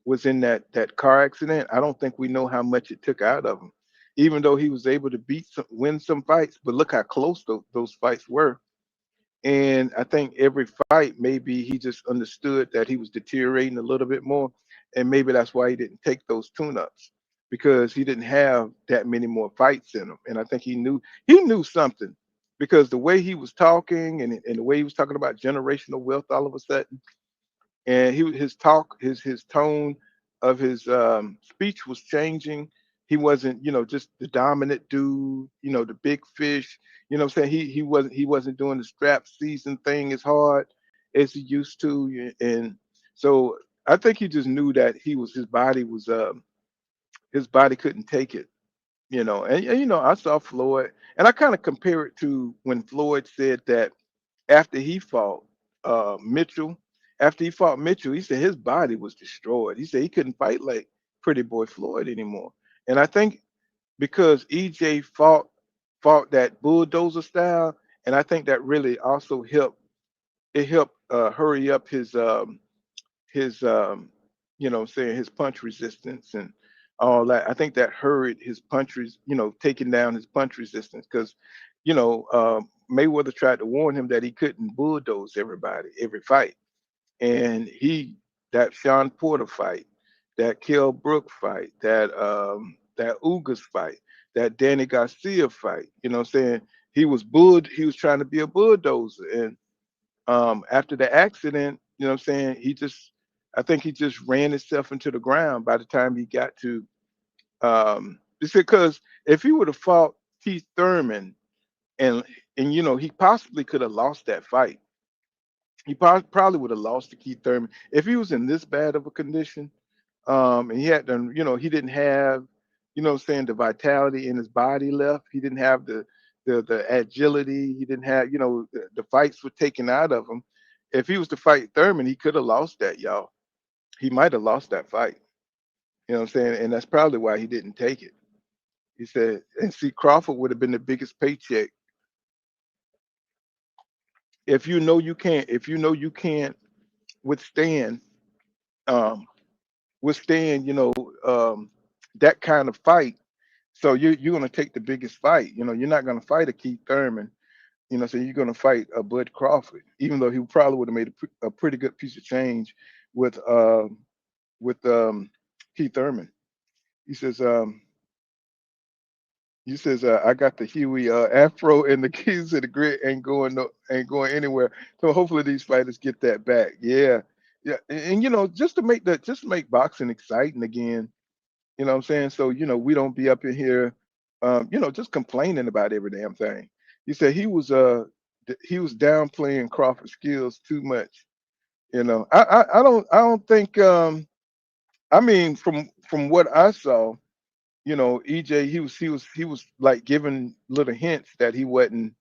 was in that car accident. I don't think we know how much it took out of him, even though he was able to win some fights. But look how close those fights were. And I think every fight, maybe he just understood that he was deteriorating a little bit more. And maybe that's why he didn't take those tune-ups because he didn't have that many more fights in him. And I think he knew something because the way he was talking and the way he was talking about generational wealth all of a sudden, and his talk, his tone of his speech was changing. He wasn't, just the dominant dude, the big fish. What I'm saying, he wasn't doing the strap season thing as hard as he used to, and so I think he just knew that his body couldn't take it. And I saw Floyd, and I kind of compare it to when Floyd said that after he fought Mitchell, he said his body was destroyed. He said he couldn't fight like Pretty Boy Floyd anymore. And I think because EJ fought that bulldozer style, and I think that really also helped hurry up his what I'm saying, his punch resistance and all that. I think that hurried his taking down his punch resistance because Mayweather tried to warn him that he couldn't bulldoze everybody every fight. And that Sean Porter fight, that Kell Brook fight, that Ugas fight, that Danny Garcia fight, what I'm saying, he was trying to be a bulldozer. And after the accident, what I'm saying, I think he just ran himself into the ground by the time he got to it's because if he would have fought Keith Thurman and he possibly could have lost that fight. He probably would have lost to Keith Thurman if he was in this bad of a condition. And he had done, he didn't have, what I'm saying, the vitality in his body left. He didn't have the agility. He didn't have, the fights were taken out of him. If he was to fight Thurman, he could have lost that, y'all. He might have lost that fight. You know what I'm saying? And that's probably why he didn't take it. He said, and see, Crawford would have been the biggest paycheck if you can't withstand um that kind of fight. So you're gonna take the biggest fight. You're not gonna fight a Keith Thurman. So you're gonna fight a Bud Crawford, even though he probably would have made a pretty good piece of change with Keith Thurman. He says I got the Huey Afro and the keys to the grid ain't going anywhere. So hopefully these fighters get that back. Yeah, yeah, and just to make boxing exciting again. You know what I'm saying? So, we don't be up in here, just complaining about every damn thing. He said he was downplaying Crawford's skills too much. I don't think I mean from what I saw, EJ he was like giving little hints that he wasn't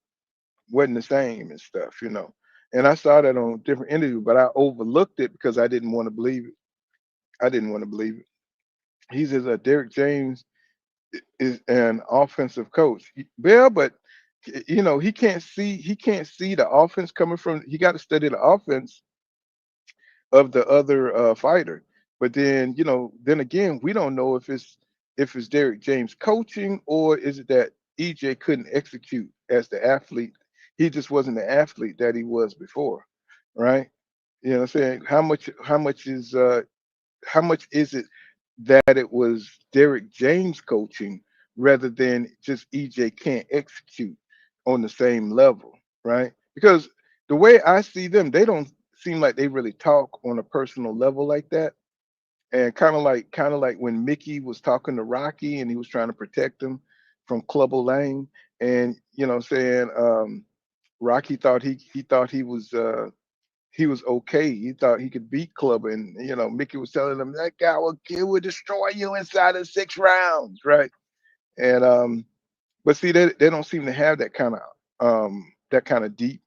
the same and stuff. And I saw that on different interviews, but I overlooked it because I didn't want to believe it. I didn't want to believe it. He says Derek James is an offensive coach. Well, but he can't see the offense coming from. He got to study the offense of the other fighter. But then again, we don't know if it's Derek James coaching, or is it that EJ couldn't execute as the athlete. He just wasn't the athlete that he was before, right? You know what I'm saying? How much is it that it was Derek James coaching rather than just EJ can't execute on the same level, right? Because the way I see them, they don't seem like they really talk on a personal level like that. And kind of like when Mickey was talking to Rocky and he was trying to protect him from Clubber Lang, and what I'm saying, Rocky thought he was okay. He thought he could beat Clubber, and Mickey was telling him that guy will destroy you inside of 6 rounds, right? And but see, they don't seem to have that kind of deep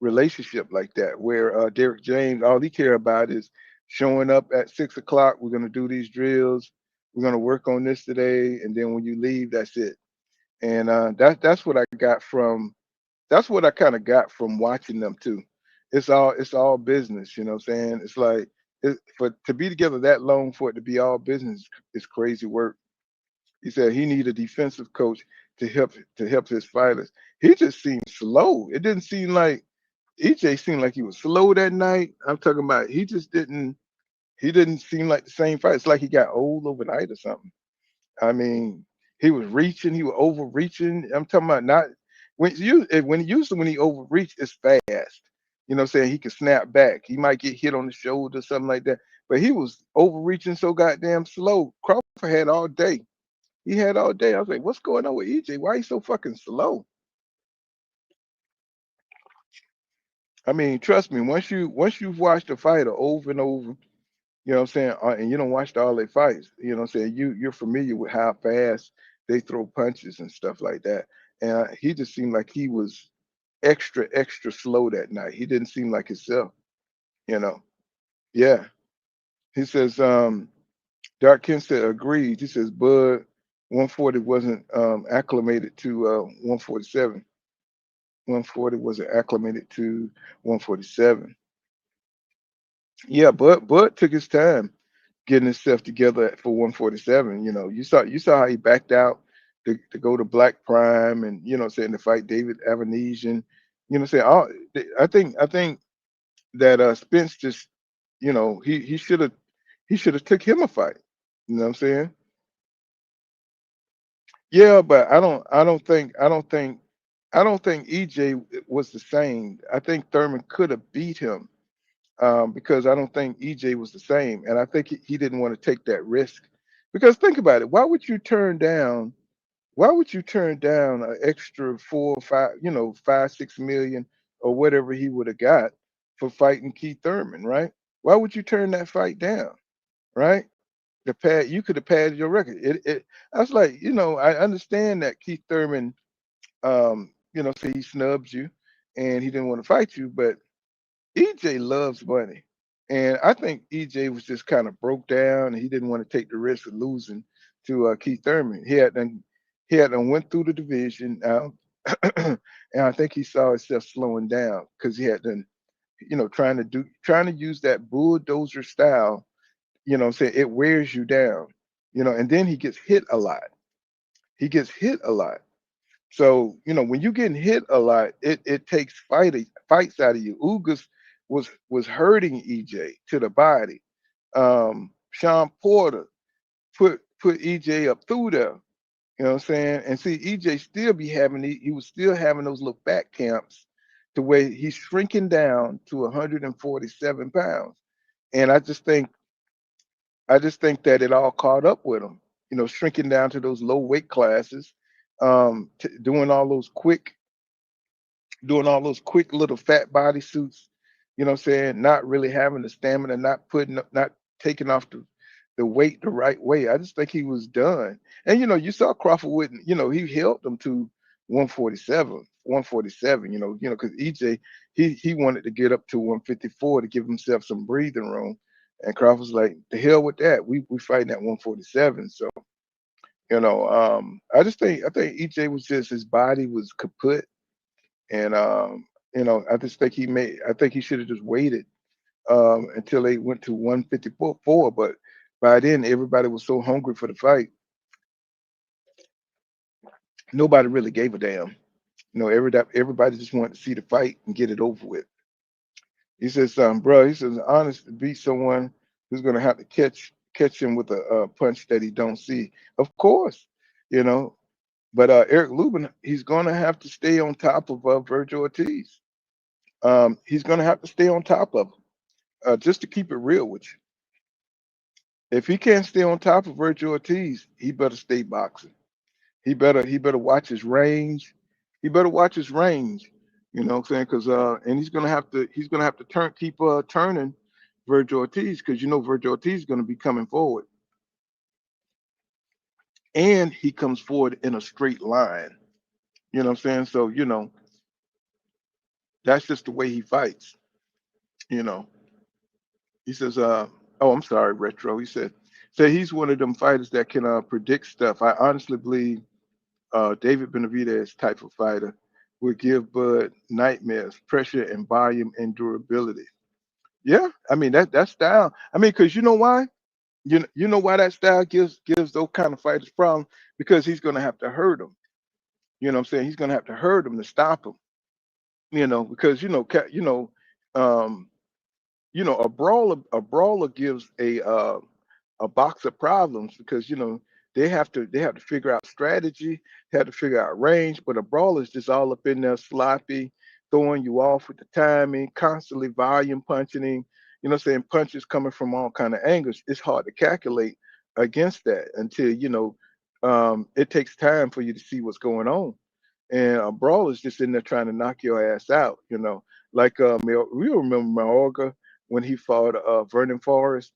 relationship like that. Where Derek James, all he care about is showing up at 6 o'clock. We're gonna do these drills. We're gonna work on this today, and then when you leave, that's it. And that's what I got from that's what I kind of got from watching them too. It's all business, you know what I'm saying? It's like for to be together that long for it to be all business is crazy work. He said he needed a defensive coach to help his fighters. He just seemed slow. It didn't seem like EJ seemed like he was slow that night. I'm talking about he didn't seem like the same fight. It's like he got old overnight or something. I mean, he was reaching, he was overreaching. I'm talking about not when he overreach, it's fast. You know what I'm saying? He can snap back. He might get hit on the shoulder, something like that. But he was overreaching so goddamn slow. Crawford had all day. He had all day. I was like, what's going on with EJ? Why he so fucking slow? I mean, trust me, once you've watched a fighter over and over, you know what I'm saying, and you don't watch all their fights, you know what I'm saying, you're familiar with how fast they throw punches and stuff like that. And he just seemed like he was extra, extra slow that night. He didn't seem like himself, you know. Yeah. He says, Dark Ken said agreed. He says Bud 140 wasn't acclimated to 147. 140 wasn't acclimated to 147. Yeah, Bud took his time getting himself together for 147. You saw how he backed out to go to Black Prime, and saying to fight David Avanesian. Saying I think that Spence just he should have took him a fight. You know what I'm saying? Yeah, but I don't think EJ was the same. I think Thurman could have beat him, because I don't think EJ was the same, and I think he didn't want to take that risk. Because think about it, why would you turn down an extra 4 or 5, 5, 6 million or whatever he would have got for fighting Keith Thurman, right? Why would you turn that fight down, right? You could have padded your record. I was like, I understand that Keith Thurman, say he snubs you and he didn't want to fight you, but EJ loves money. And I think EJ was just kind of broke down and he didn't want to take the risk of losing to Keith Thurman. He had done went through the division now, and I think he saw himself slowing down because he had done, trying to use that bulldozer style. Say it wears you down. And then he gets hit a lot. He gets hit a lot. So, when you getting hit a lot, it takes fights out of you. Ugas was hurting EJ to the body. Sean Porter put EJ up through there. You know what I'm saying? And see, EJ still be having he was still having those little back camps to where he's shrinking down to 147 pounds. And I just think that it all caught up with him. shrinking down to those low weight classes, doing all those quick little fat body suits, what I'm saying, not really having the stamina, not taking off the weight the right way. I just think he was done. And you saw Crawford wouldn't, he held them to 147, because EJ he wanted to get up to 154 to give himself some breathing room. And Crawford's like, the hell with that. We fighting at 147. So, I think EJ was just, his body was kaput. And I just think I think he should have just waited until they went to 154. But by then everybody was so hungry for the fight, nobody really gave a damn. Everybody just wanted to see the fight and get it over with. He says, bro, he says, honest to beat someone who's gonna have to catch him with a punch that he don't see. Of course, you know. But Eric Lubin, he's gonna have to stay on top of Vergil Ortiz. He's gonna have to stay on top of him. Just to keep it real with you. If he can't stay on top of Vergil Ortiz, he better stay boxing. He better watch his range. He better watch his range. You know what I'm saying? Because and he's gonna have to keep turning Vergil Ortiz, because Vergil Ortiz is gonna be coming forward, and he comes forward in a straight line. You know what I'm saying? So that's just the way he fights. You know. He says, oh, I'm sorry, Retro. He said he's one of them fighters that can predict stuff. I honestly believe David Benavidez type of fighter would give Bud nightmares, pressure and volume and durability. Yeah, I mean that style. I mean, because you know why? You know why that style gives those kind of fighters problems? Because he's gonna have to hurt them. You know what I'm saying? He's gonna have to hurt them to stop them. Because um, a brawler gives a boxer problems, because they have to figure out strategy, they have to figure out range, but a brawler is just all up in there sloppy, throwing you off with the timing, constantly volume punching him, saying, punches coming from all kind of angles. It's hard to calculate against that until it takes time for you to see what's going on. And a brawler is just in there trying to knock your ass out, like we remember Mayorga when he fought Vernon Forrest,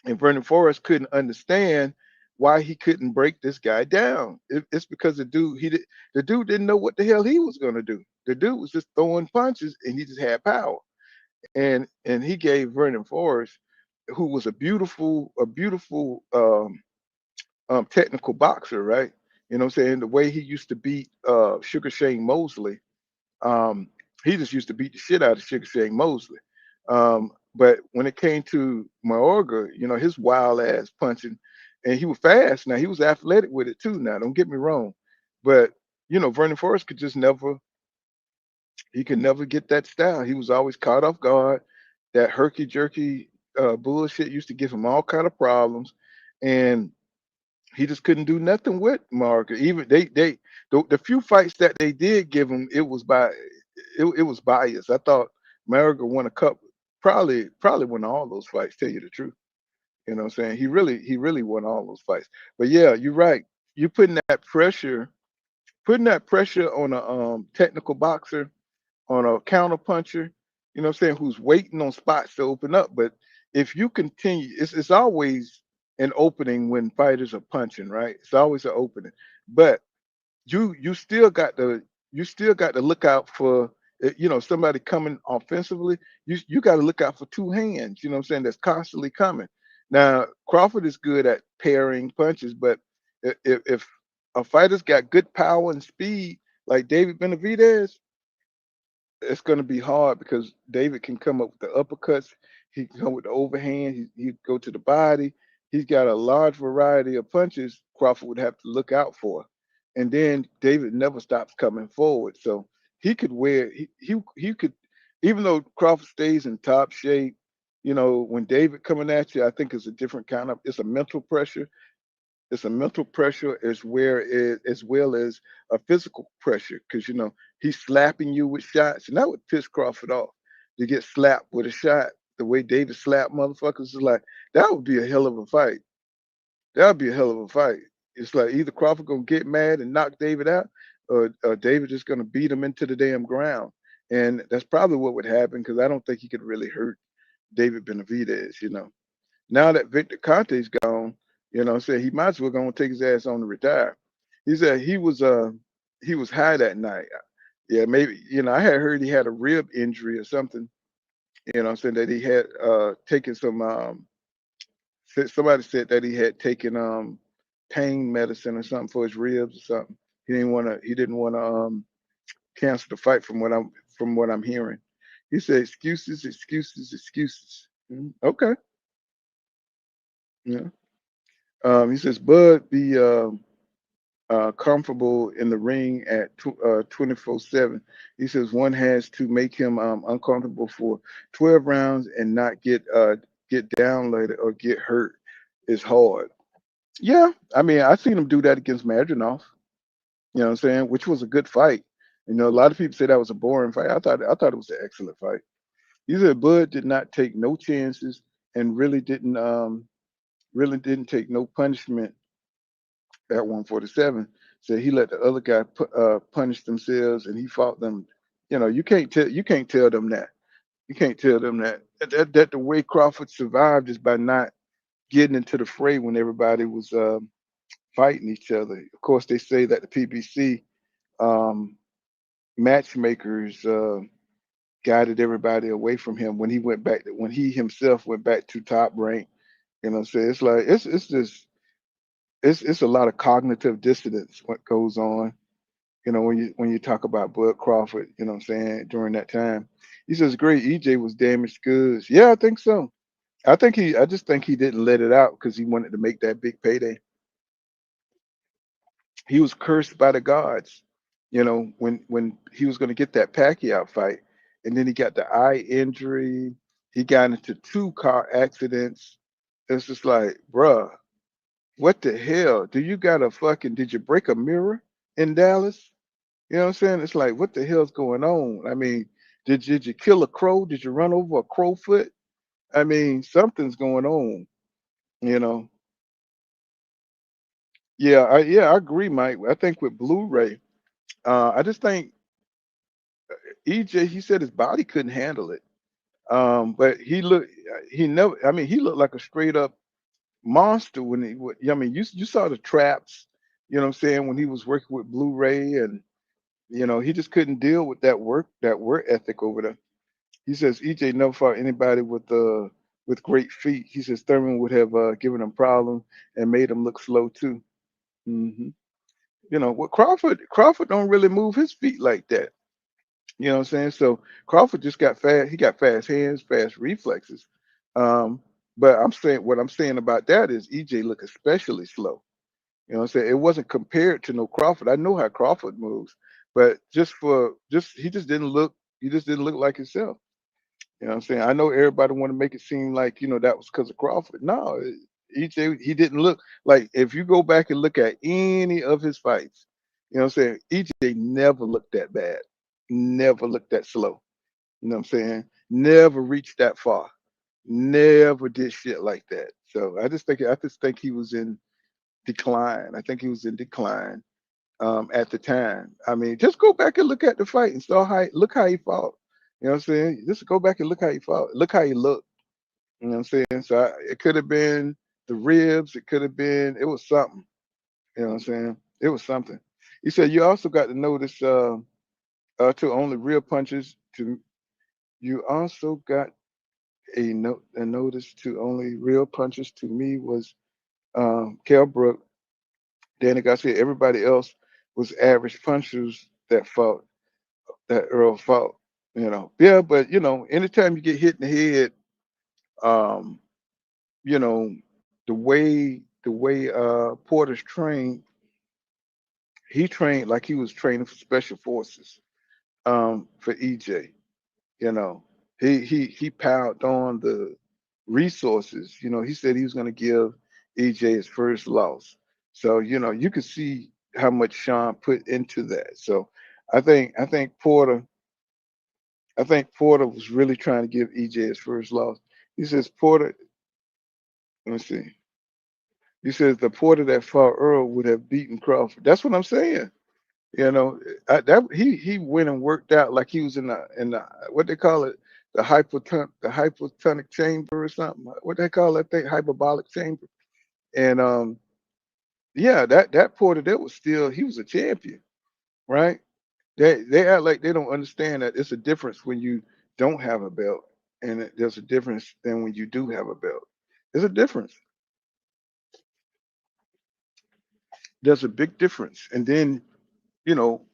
and Vernon Forrest couldn't understand why he couldn't break this guy down. It's because the dude didn't know what the hell he was gonna do. The dude was just throwing punches, and he just had power. And he gave Vernon Forrest, who was a beautiful technical boxer, right? You know what I'm saying? The way he used to beat Sugar Shane Mosley, um, he just used to beat the shit out of Sugar Shane Mosley. But when it came to Mayorga, his wild ass punching, and he was fast. Now he was athletic with it too. Now don't get me wrong, but Vernon Forrest could never get that style. He was always caught off guard. That herky jerky bullshit used to give him all kind of problems, and he just couldn't do nothing with Mayorga. Even the few fights that they did give him, it was biased. I thought Mayorga won a couple, probably won all those fights. Tell you the truth, you know what I'm saying? He really won all those fights. But yeah, you're right. You putting that pressure on a technical boxer, on a counter puncher, what I'm saying, who's waiting on spots to open up. But if you continue, it's always an opening when fighters are punching, right? It's always an opening. But you still got to look out for somebody coming offensively. You got to look out for two hands, you know what I'm saying, that's constantly coming. Now Crawford is good at pairing punches, but if a fighter's got good power and speed like David Benavidez, it's going to be hard, because David can come up with the uppercuts. He can come with the overhand. He go to the body. He's got a large variety of punches Crawford would have to look out for. And then David never stops coming forward. So he could he could, even though Crawford stays in top shape, when David coming at you, I think it's a different it's a mental pressure. It's a mental pressure as well as a physical pressure, because he's slapping you with shots, and that would piss Crawford off, to get slapped with a shot. The way David slapped motherfuckers is like, that would be a hell of a fight. That'd be a hell of a fight. It's like either Crawford gonna get mad and knock David out, or David just gonna beat him into the damn ground. And that's probably what would happen because I don't think he could really hurt David Benavidez. Now that Victor Conte's gone, what I'm saying, he might as well go and take his ass on to retire. He said he was high that night. Yeah, maybe I had heard he had a rib injury or something. I'm saying that he had taken some somebody said that he had taken pain medicine or something for his ribs or something. He didn't want to cancel the fight from what I'm hearing. He said excuses, excuses, excuses. Okay. Yeah. He says Bud be comfortable in the ring at 24/7. He says one has to make him uncomfortable for 12 rounds and not get down later or get hurt is hard. Yeah, I mean, I seen him do that against Madronov. You know what I'm saying? Which was a good fight. A lot of people say that was a boring fight. I thought it was an excellent fight. He said Bud did not take no chances and really didn't take no punishment at 147. So he let the other guy punish themselves, and he fought them. You can't tell them that. You can't tell them that the way Crawford survived is by not getting into the fray when everybody was fighting each other. Of course, they say that the PBC um, matchmakers guided everybody away from him when he himself went back to top rank. So it's like it's just it's a lot of cognitive dissonance what goes on. When you talk about Bud Crawford, what I'm saying, during that time. He says great EJ was damaged goods. Yeah, I think so. I just think he didn't let it out because he wanted to make that big payday. He was cursed by the gods, when he was going to get that Pacquiao fight, and then he got the eye injury. He got into two car accidents. It's just like, bruh, what the hell? Did you break a mirror in Dallas? You know what I'm saying? It's like, what the hell's going on? I mean, did you kill a crow? Did you run over a crowfoot? I mean, something's going on, you know. Yeah, I agree, Mike. I think with Blu-ray, I just think EJ, he said his body couldn't handle it. But he looked like a straight up monster when I mean, you saw the traps, what I'm saying, when he was working with Blu-ray, and he just couldn't deal with that work ethic over there. He says EJ never fought anybody with great feet. He says Thurman would have given him problems and made him look slow too. hmm what Crawford don't really move his feet like that. You know what I'm saying? So Crawford just got fast. He got fast hands, fast reflexes. Um, but what I'm saying about that is EJ look especially slow. You know what I'm saying? It wasn't compared to no Crawford. I know how Crawford moves, but he just didn't look like himself. You know what I'm saying? I know everybody want to make it seem like, that was because of Crawford. No, EJ, he didn't look like, if you go back and look at any of his fights, what I'm saying? EJ never looked that bad, never looked that slow. You know what I'm saying? Never reached that far, never did shit like that. So I just think he was in decline. I think he was in decline at the time. I mean, just go back and look at the fight and look how he fought. You know what I'm saying? Just go back and look how he fought. Look how he looked. You know what I'm saying? So it could have been the ribs. It could have been. It was something. You know what I'm saying? It was something. He said you also got to notice to only real punches. To you also got a notice to only real punches. To me was Kell Brook, Danny Garcia. Everybody else was average punchers that fought. That Earl fought. Yeah, but anytime you get hit in the head, um, you know, the way Porter's trained, he trained like he was training for special forces, for EJ. You know, he piled on the resources. He said he was going to give EJ his first loss. So you could see how much Sean put into that. So I think Porter was really trying to give EJ his first loss. He says Porter. Let me see. He says the Porter that fought Earl would have beaten Crawford. That's what I'm saying. You know, that he went and worked out like he was in the what they call it, the hypotonic chamber or something. What they call that thing, hyperbolic chamber. And yeah, that Porter that was still he was a champion, right? They act like they don't understand that it's a difference when you don't have a belt, and there's a difference than when you do have a belt. There's a difference. There's a big difference. And then you know,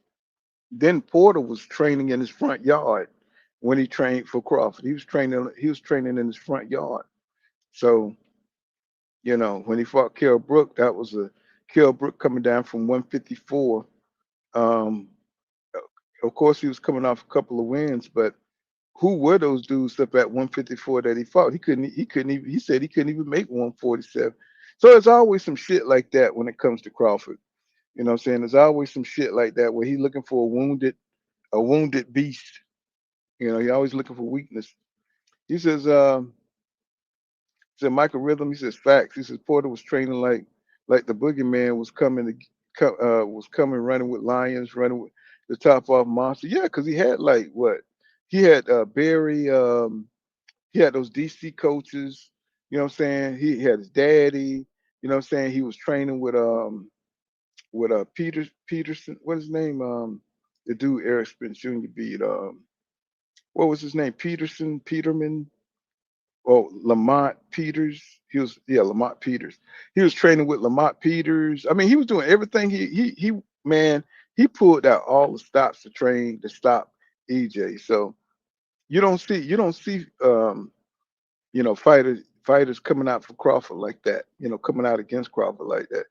then Porter was training in his front yard when he trained for Crawford. He was training in his front yard. So, when he fought Kell Brook, that was a Kell Brook coming down from 154. Um, of course, he was coming off a couple of wins, but who were those dudes up at 154 that he fought? He couldn't even he said he couldn't even make 147. So there's always some shit like that when it comes to Crawford. You know what I'm saying? There's always some shit like that where he's looking for a wounded beast. He always looking for weakness. He said Michael Rhythm. He says facts. He says Porter was training like the boogeyman was coming was coming running with lions, running with the top off monster. Yeah, because he had like what he had Barry. He had those DC coaches. You know what I'm saying? He had his daddy. You know what I'm saying? He was training with Peterson. What's his name? The dude Erickson Jr. beat. What was his name? Peterman. Oh, Lamont Peters. Lamont Peters. He was training with Lamont Peters. I mean, he was doing everything. Man, he pulled out all the stops to stop EJ. So you don't see fighters coming out for Crawford like that. Coming out against Crawford like that.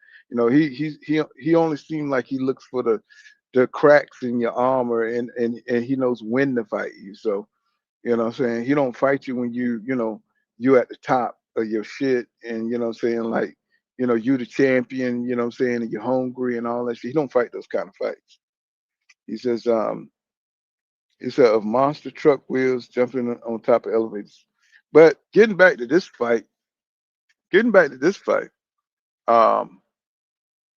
He only seemed like he looks for the cracks in your armor, and he knows when to fight you. So what I'm saying? He don't fight you when you at the top of your shit, and what I'm saying, like, you the champion, what I'm saying, and you're hungry and all that shit. He don't fight those kind of fights. He says, of monster truck wheels jumping on top of elevators. But getting back to this fight, um,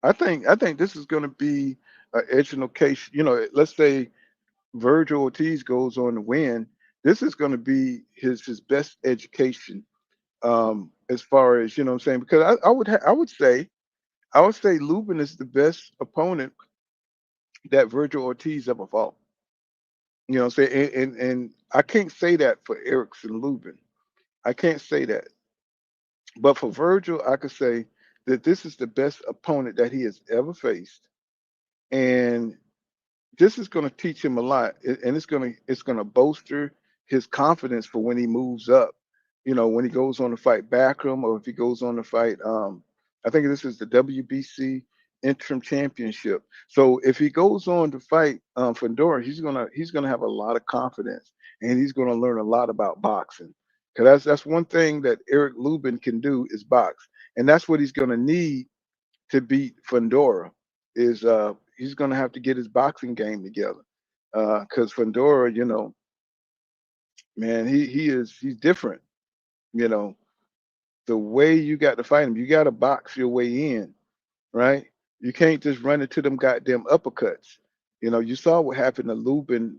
I think this is gonna be an educational. Let's say Vergil Ortiz goes on to win. This is going to be his best education, as far as what I'm saying, because I would say Lubin is the best opponent that Vergil Ortiz ever fought. What I'm saying, and I can't say that for Erickson Lubin. I can't say that, but for Virgil, I could say that this is the best opponent that he has ever faced, and this is going to teach him a lot, and it's going to bolster his confidence for when he moves up. When he goes on to fight Backram, or if he goes on to fight, I think this is the WBC interim championship. So if he goes on to fight Fedor, he's gonna have a lot of confidence, and he's gonna learn a lot about boxing. Because that's one thing that Eric Lubin can do is box, and that's what he's gonna need to beat Fundora is he's going to have to get his boxing game together because Fundora, man, he's different. You know, the way you got to fight him, you got to box your way in, right? You can't just run into them goddamn uppercuts. You saw what happened to Lubin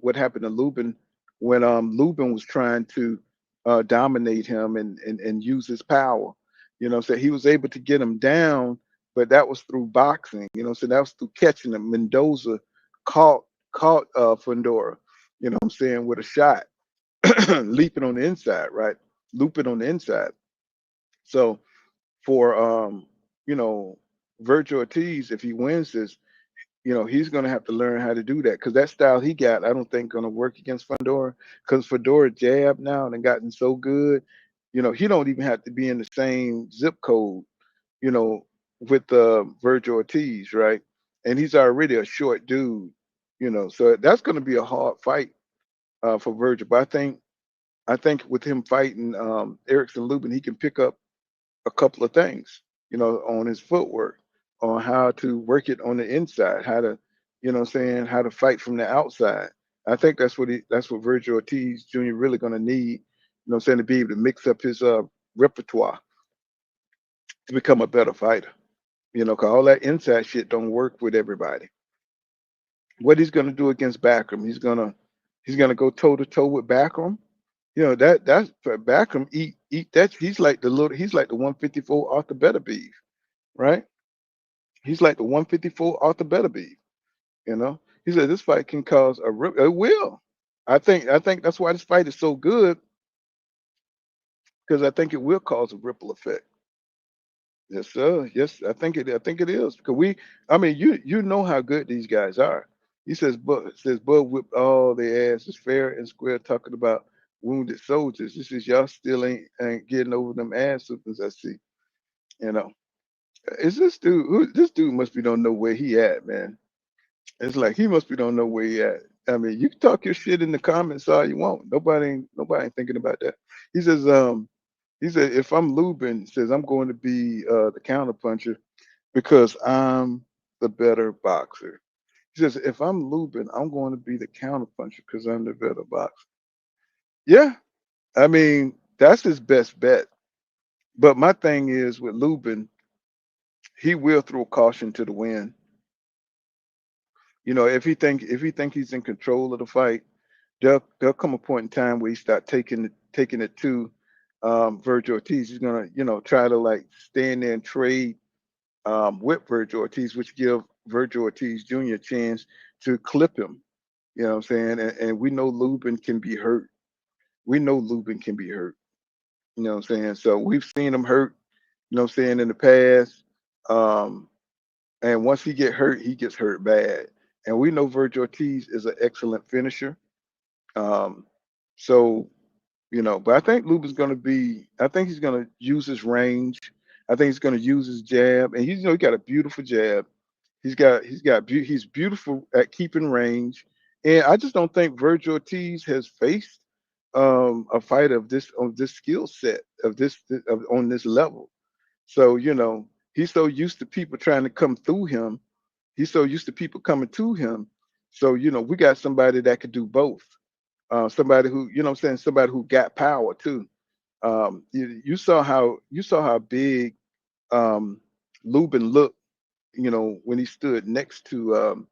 when Lubin was trying to dominate him and use his power. So he was able to get him down, but that was through boxing. So that was through catching him. Mendoza caught Fundora, what I'm saying, with a shot, leaping on the inside, right? Looping on the inside. So for you know, Vergil Ortiz, if he wins this, he's going to have to learn how to do that because that style he got, I don't think going to work against Fedora because Fedora jab now and gotten so good. He don't even have to be in the same zip code, you know, with Vergil Ortiz, right? And he's already a short dude, so that's going to be a hard fight for Vergil. But I think with him fighting Erickson Lubin, he can pick up a couple of things, on his footwork, on how to work it on the inside, how to, what I'm saying, how to fight from the outside. I think that's what Vergil Ortiz Jr. really gonna need, what I'm saying, to be able to mix up his repertoire. to become a better fighter. Cause all that inside shit don't work with everybody. What he's gonna do against Backram? He's gonna go toe to toe with Backram. That's for Backram. Eat that. He's like the 154 Arthur Better Beef, right? He's like the 154 Arthur Better Beef. He said this fight can cause a rip. It will. I think that's why this fight is so good, because I think it will cause a ripple effect. Yes, sir. Yes, I think it is, because I mean, you know how good these guys are. He says Bud whipped all their asses fair and square, talking about wounded soldiers. He says y'all still ain't getting over them ass whoopings. I see. You know, is this dude? This dude must be don't know where he at, man. It's like he must be don't know where he at. I mean, you can talk your shit in the comments all you want. Nobody ain't thinking about that. He says, he said, if I'm Lubin, he says I'm going to be the counterpuncher because I'm the better boxer. He says, if I'm Lubin, I'm going to be the counterpuncher because I'm the better boxer. Yeah, I mean, that's his best bet. But my thing is with Lubin, he will throw caution to the wind. If he think he's in control of the fight, there'll come a point in time where he start taking it to Vergil Ortiz. He's gonna, try to like stand there and trade with Vergil Ortiz, which give Vergil Ortiz Jr. a chance to clip him. You know what I'm saying? And we know Lubin can be hurt. We know Lubin can be hurt. You know what I'm saying? So we've seen him hurt, what I'm saying, in the past. Um, and once he gets hurt bad. And we know Vergil Ortiz is an excellent finisher. Um, so but I think Lubin's going to be. I think he's going to use his range. I think he's going to use his jab, and he got a beautiful jab. He's beautiful at keeping range, and I just don't think Vergil Ortiz has faced a fight of this skill set on this level. So he's so used to people trying to come through him. He's so used to people coming to him. So we got somebody that could do both. Somebody who, what I'm saying, somebody who got power too. You saw how big Lubin looked, when he stood next to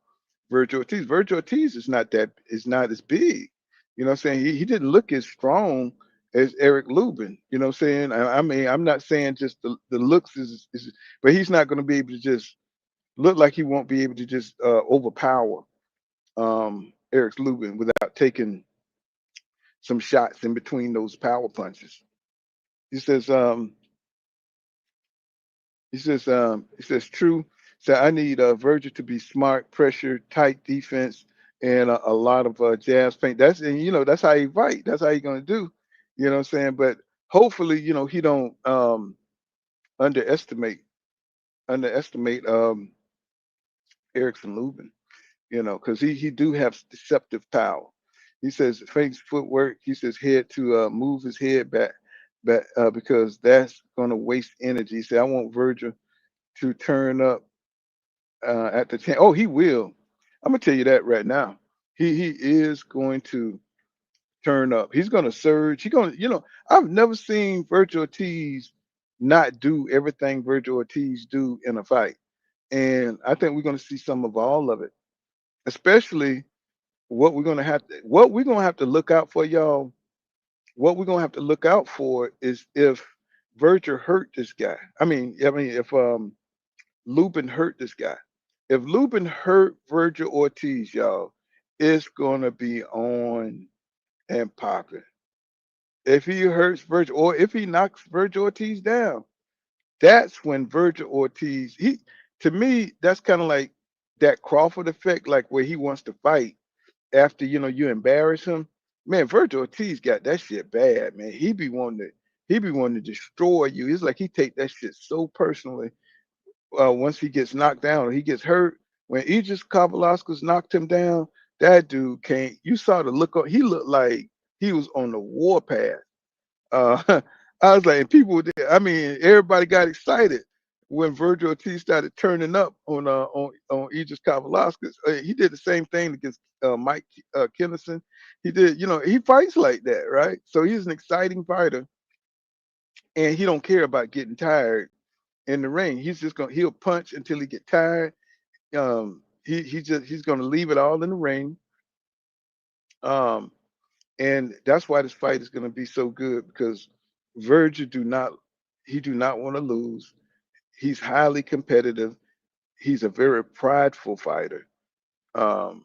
Vergil Ortiz. Vergil Ortiz is not as big. You know what I'm saying? He didn't look as strong as Eric Lubin. You know what I'm saying? I mean, I'm not saying just the looks is, but he's not going to be able to just look like he won't be able to just overpower Eric Lubin without taking some shots in between those power punches. He says, he says, true. So I need Vergil to be smart, pressure, tight defense, and a lot of jazz paint. That's how he fight. That's how he's gonna do. You know what I'm saying? But hopefully, he don't underestimate underestimate Erickson Lubin. Because he do have deceptive power. He says fakes footwork. He says head to move his head back because that's gonna waste energy. He said I want Vergil to turn up at the time. Oh, he will. I'm gonna tell you that right now. He is going to turn up. He's gonna surge. He's gonna. I've never seen Vergil Ortiz not do everything Vergil Ortiz do in a fight, and I think we're gonna see some of all of it. Especially what we're gonna have to look out for, y'all. What we're gonna have to look out for is if Vergil hurt this guy. I mean, if Lubin hurt this guy. If Lubin hurt Vergil Ortiz, y'all, it's gonna be on and popping. If he hurts Vergil, or if he knocks Vergil Ortiz down, that's when Vergil Ortiz, to me, that's kind of like that Crawford effect, like where he wants to fight after you embarrass him. Man, Vergil Ortiz got that shit bad, man. He be wanting to destroy you. It's like he take that shit so personally. Once he gets knocked down or he gets hurt. When Aegis Kavalauskas knocked him down, that dude can't. You saw the look on. He looked like he was on the warpath. I was like, and people. I mean, everybody got excited when Vergil Ortiz started turning up on Aegis Kavalauskas. He did the same thing against Mike Kennison. He did. He fights like that, right? So he's an exciting fighter, and he don't care about getting tired. in the ring. He'll punch until he get tired. He's gonna leave it all in the ring. Um, and that's why this fight is gonna be so good because Vergil do not want to lose. He's highly competitive. He's a very prideful fighter. Um,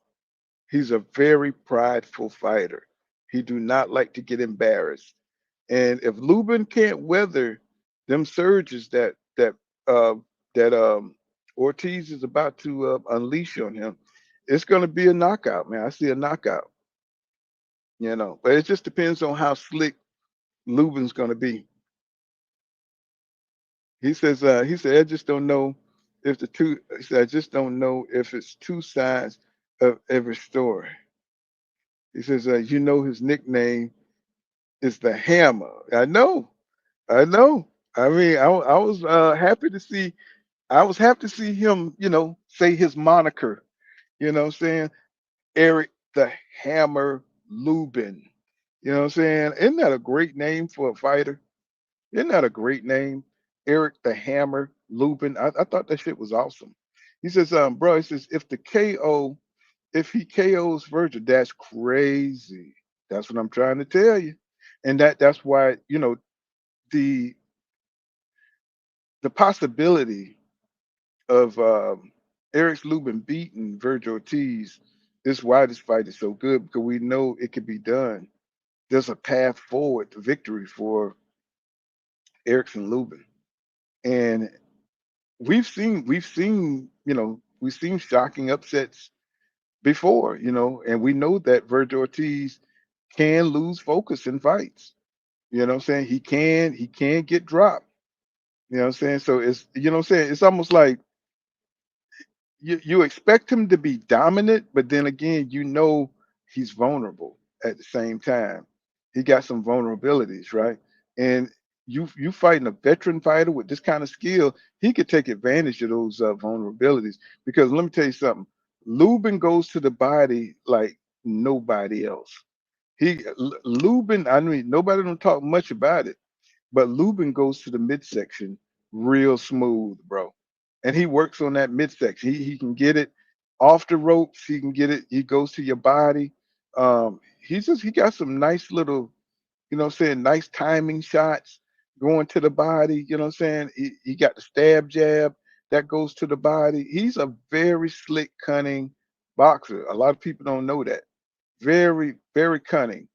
he's a very prideful fighter. He do not like to get embarrassed. And if Lubin can't weather them surges uh, that Ortiz is about to unleash on him, it's going to be a knockout, man. I see a knockout, but it just depends on how slick Lubin's going to be. He said, I just don't know if the two. He said, I just don't know if it's two sides of every story. He says, his nickname is the Hammer. I know. I mean, I was happy to see. I was happy to see him, say his moniker. You know what I'm saying? Eric the Hammer Lubin. You know what I'm saying? Isn't that a great name for a fighter? Isn't that a great name? Eric the Hammer Lubin. I thought that shit was awesome. He says, bro, he says, if he KOs Vergil, that's crazy. That's what I'm trying to tell you. And that's why, the the possibility of Erickson Lubin beating Vergil Ortiz is why this fight is so good because we know it can be done. There's a path forward to victory for Erickson Lubin. And we've seen shocking upsets before, and we know that Vergil Ortiz can lose focus in fights. You know what I'm saying? He can get dropped. You know what I'm saying? So it's you know what I'm saying, it's almost like you expect him to be dominant, but then again, he's vulnerable at the same time. He got some vulnerabilities, right? And you fighting a veteran fighter with this kind of skill, he could take advantage of those vulnerabilities. Because let me tell you something, Lubin goes to the body like nobody else. Lubin, I mean, nobody don't talk much about it, but Lubin goes to the midsection real smooth, bro. And he works on that midsection. He can get it off the ropes. He can get it. He goes to your body. He got some nice little, nice timing shots going to the body. You know what I'm saying? He got the stab jab that goes to the body. He's a very slick, cunning boxer. A lot of people don't know that. Very, very cunning.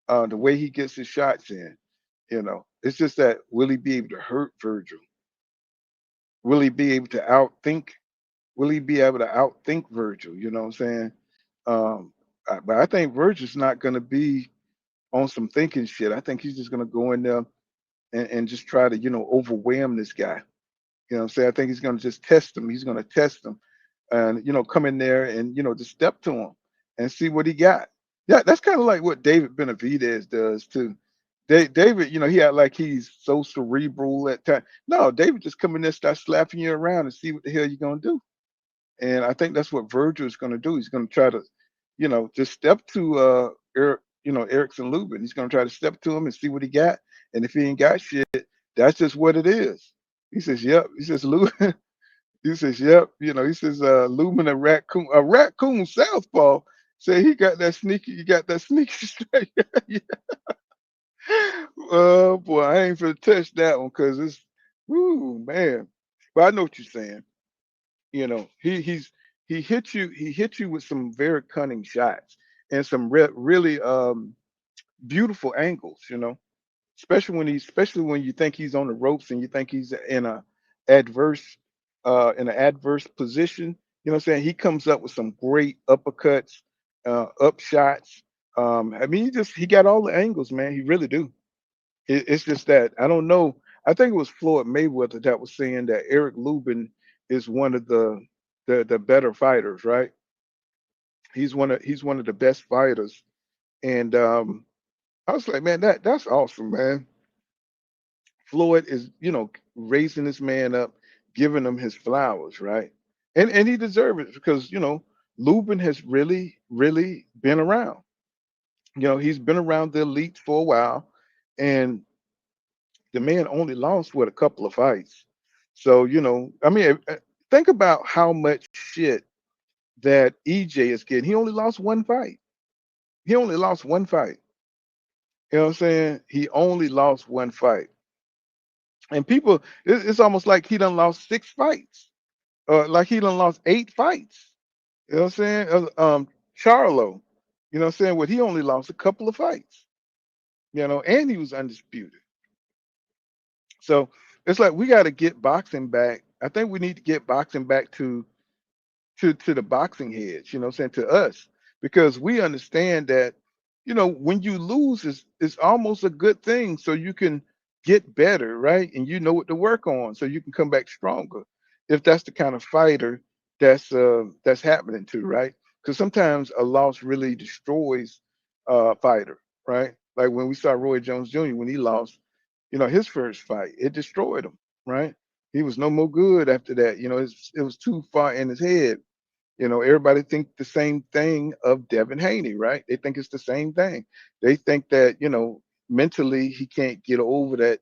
The way he gets his shots in. It's just that will he be able to hurt Vergil? Will he be able to outthink? Will he be able to outthink Vergil? You know what I'm saying? But I think Virgil's not going to be on some thinking shit. I think he's just going to go in there and just try to, overwhelm this guy. You know what I'm saying? I think he's going to just test him. He's going to test him and, come in there and, just step to him and see what he got. Yeah, that's kind of like what David Benavidez does too. David, he act like he's so cerebral at time. No, David just come in there, start slapping you around and see what the hell you're gonna do. And I think that's what Vergil is gonna do. He's gonna try to, just step to Erickson Lubin. He's gonna try to step to him and see what he got. And if he ain't got shit, that's just what it is. He says, "Yep." He says, "Lubin." He says, "Yep." He says, "Lubin a raccoon southpaw." Say he got that sneaky. You got that sneaky straight. Oh boy, I ain't finna touch that one because it's, woo man. But I know what you're saying. He hit you with some very cunning shots and some really beautiful angles. Especially when you think he's on the ropes and you think he's adverse in an adverse position. You know what I'm saying? He comes up with some great uppercuts, up shots. I mean, he got all the angles, man. He really do. It's just that I don't know. I think it was Floyd Mayweather that was saying that Eric Lubin is one of the better fighters, right? He's one of the best fighters, and I was like, man, that's awesome, man. Floyd is, raising this man up, giving him his flowers, right? And he deserves it because Lubin has really, really been around. He's been around the elite for a while, and the man only lost with a couple of fights. So, I mean, think about how much shit that EJ is getting. He only lost one fight. He only lost one fight. You know what I'm saying? He only lost one fight. And people, it's almost like he done lost six fights. Like he done lost eight fights. You know what I'm saying? Charlo, you know what I'm saying? Well, he only lost a couple of fights, and he was undisputed. So it's like we got to get boxing back. I think we need to get boxing back to the boxing heads, you know what I'm saying, to us, because we understand that, when you lose is almost a good thing so you can get better, right? And you know what to work on so you can come back stronger. If that's the kind of fighter that's happening to, right? Because sometimes a loss really destroys a fighter, right? Like when we saw Roy Jones Jr. when he lost, his first fight, it destroyed him, right? He was no more good after that. It was too far in his head. Everybody think the same thing of Devin Haney, right? They think it's the same thing. They think that, mentally he can't get over that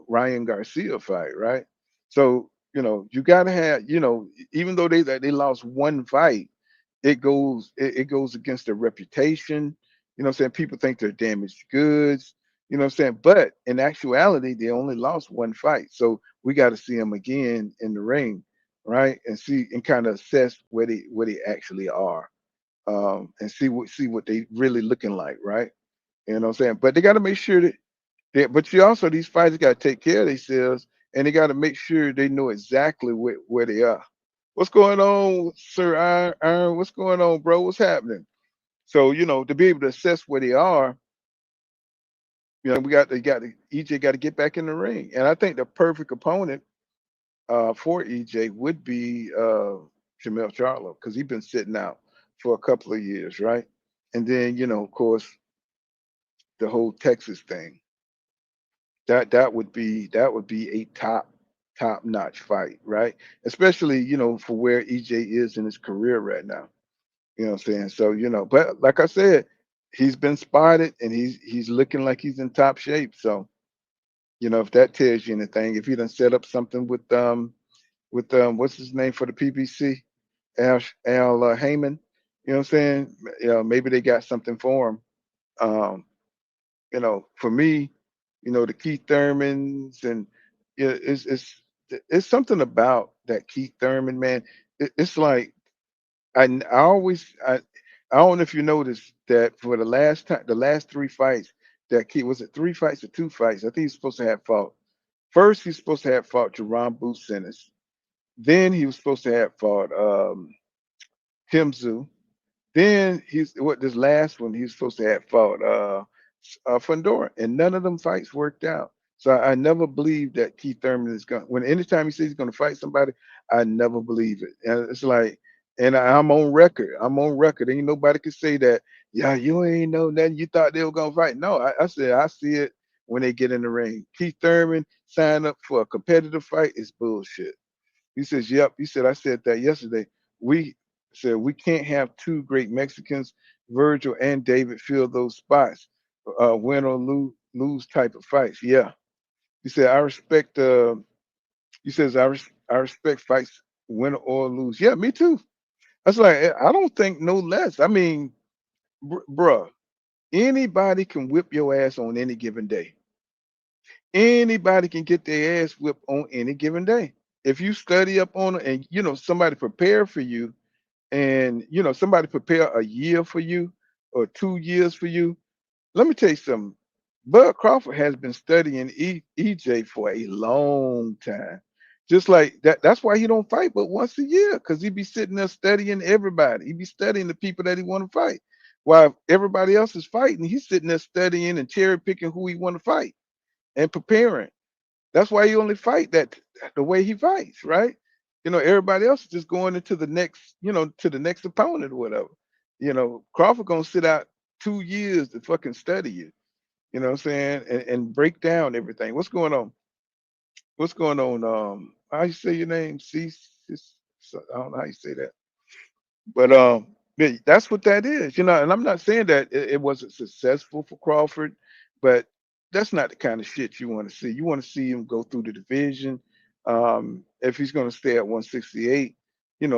Ryan Garcia fight, right? So, you gotta have, even though they lost one fight, it goes against their reputation. You know what I'm saying? People think they're damaged goods, you know what I'm saying? But in actuality, they only lost one fight. So we got to see them again in the ring, right? And see and kind of assess where they actually are. And see what they really looking like, right? You know what I'm saying? But they got to make sure but you also, these fighters got to take care of themselves, and they got to make sure they know exactly where they are. What's going on, Sir Iron? What's going on, bro? What's happening? So, to be able to assess where they are, EJ got to get back in the ring. And I think the perfect opponent for EJ would be Jamel Charlo, because he's been sitting out for a couple of years, right? And then, of course, the whole Texas thing. That would be a top notch fight, right? Especially, for where EJ is in his career right now. You know what I'm saying? So, but like I said, he's been spotted and he's looking like he's in top shape. So, if that tells you anything, if he done set up something with what's his name for the PBC, Al Heyman, you know what I'm saying? Maybe they got something for him. Um, for me, the Keith Thurmans and it's something about that Keith Thurman, man. It's like I always I don't know if you noticed that for the last three fights that Keith, was it three fights or two fights? I think he's supposed to have fought. First, he's supposed to have fought Jerome Booth Sinners. Then he was supposed to have fought Tim Tszyu. Then this last one he's supposed to have fought Fundora, and none of them fights worked out. So I never believed that Keith Thurman is going. When anytime he says he's going to fight somebody, I never believe it. And it's like, and I'm on record. I'm on record. Ain't nobody can say that. Yeah, you ain't know nothing. You thought they were going to fight. No, I said I see it when they get in the ring. Keith Thurman sign up for a competitive fight is bullshit. He says, "Yep." He said, "I said that yesterday. We said we can't have two great Mexicans, Virgil and David, fill those spots, win or lose type of fights." Yeah. He said, "I respect." He says, "I respect fights, win or lose." Yeah, me too. I was like, I don't think no less. I mean, bruh, anybody can whip your ass on any given day. Anybody can get their ass whipped on any given day. If you study up on it and somebody prepare for you, and somebody prepare a year for you or 2 years for you, let me tell you something. Bud Crawford has been studying EJ for a long time. Just like that. That's why he don't fight but once a year, because he be sitting there studying everybody. He be studying the people that he want to fight. While everybody else is fighting, he's sitting there studying and cherry picking who he want to fight and preparing. That's why he only fight the way he fights, right? Everybody else is just going into the next, to the next opponent or whatever. Crawford gonna sit out 2 years to fucking study you. You know what I'm saying? And break down everything. What's going on? What's going on? How you say your name? I don't know how you say that. But yeah, that's what that is. And I'm not saying that it wasn't successful for Crawford, but that's not the kind of shit you want to see. You want to see him go through the division, If he's going to stay at 168,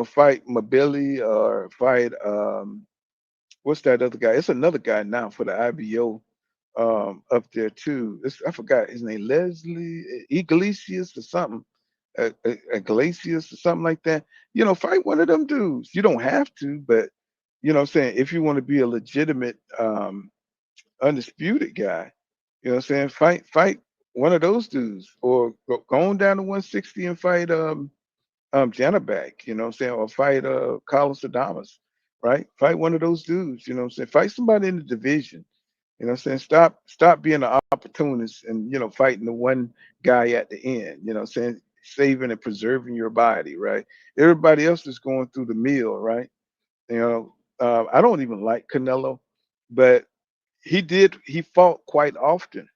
fight Mabili or fight what's that other guy? It's another guy now for the IBO up there too. I forgot his name, Leslie Iglesias or something, Iglesias or something like that. Fight one of them dudes. You don't have to, but what I'm saying, if you want to be a legitimate undisputed guy, what I'm saying, fight one of those dudes, or go on down to 160 and fight Janabak, what I'm saying, or fight Carlos Adamas, right? Fight one of those dudes, what I'm saying, fight somebody in the division. I'm saying, stop being an opportunist and fighting the one guy at the end. I'm saying, saving and preserving your body, right? Everybody else is going through the meal, right? I don't even like Canelo, but he fought quite often.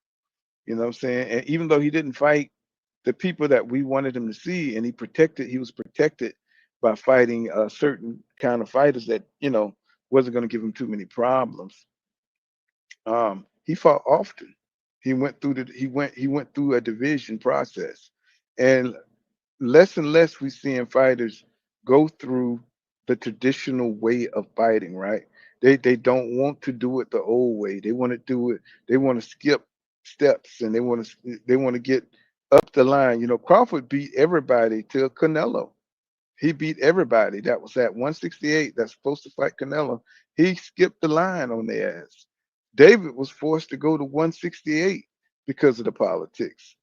What I'm saying, and even though he didn't fight the people that we wanted him to see, and he was protected by fighting certain kind of fighters that wasn't going to give him too many problems. He fought often. He went through a division process, and less we seeing fighters go through the traditional way of fighting. Right? They don't want to do it the old way. They want to do it. They want to skip steps, and they want to get up the line. Crawford beat everybody till Canelo. He beat everybody that was at 168 that's supposed to fight Canelo. He skipped the line on their ass. David was forced to go to 168 because of the politics.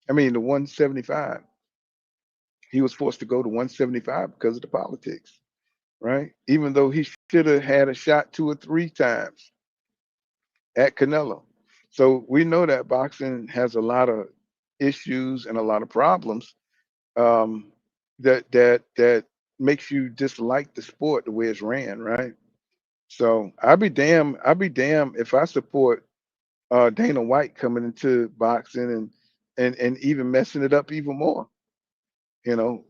I mean, the 175. He was forced to go to 175 because of the politics, right? Even though he should have had a shot 2 or 3 times at Canelo. So we know that boxing has a lot of issues and a lot of problems um, that makes you dislike the sport the way it's ran, right? So I'd be damn if I support Dana White coming into boxing and even messing it up even more,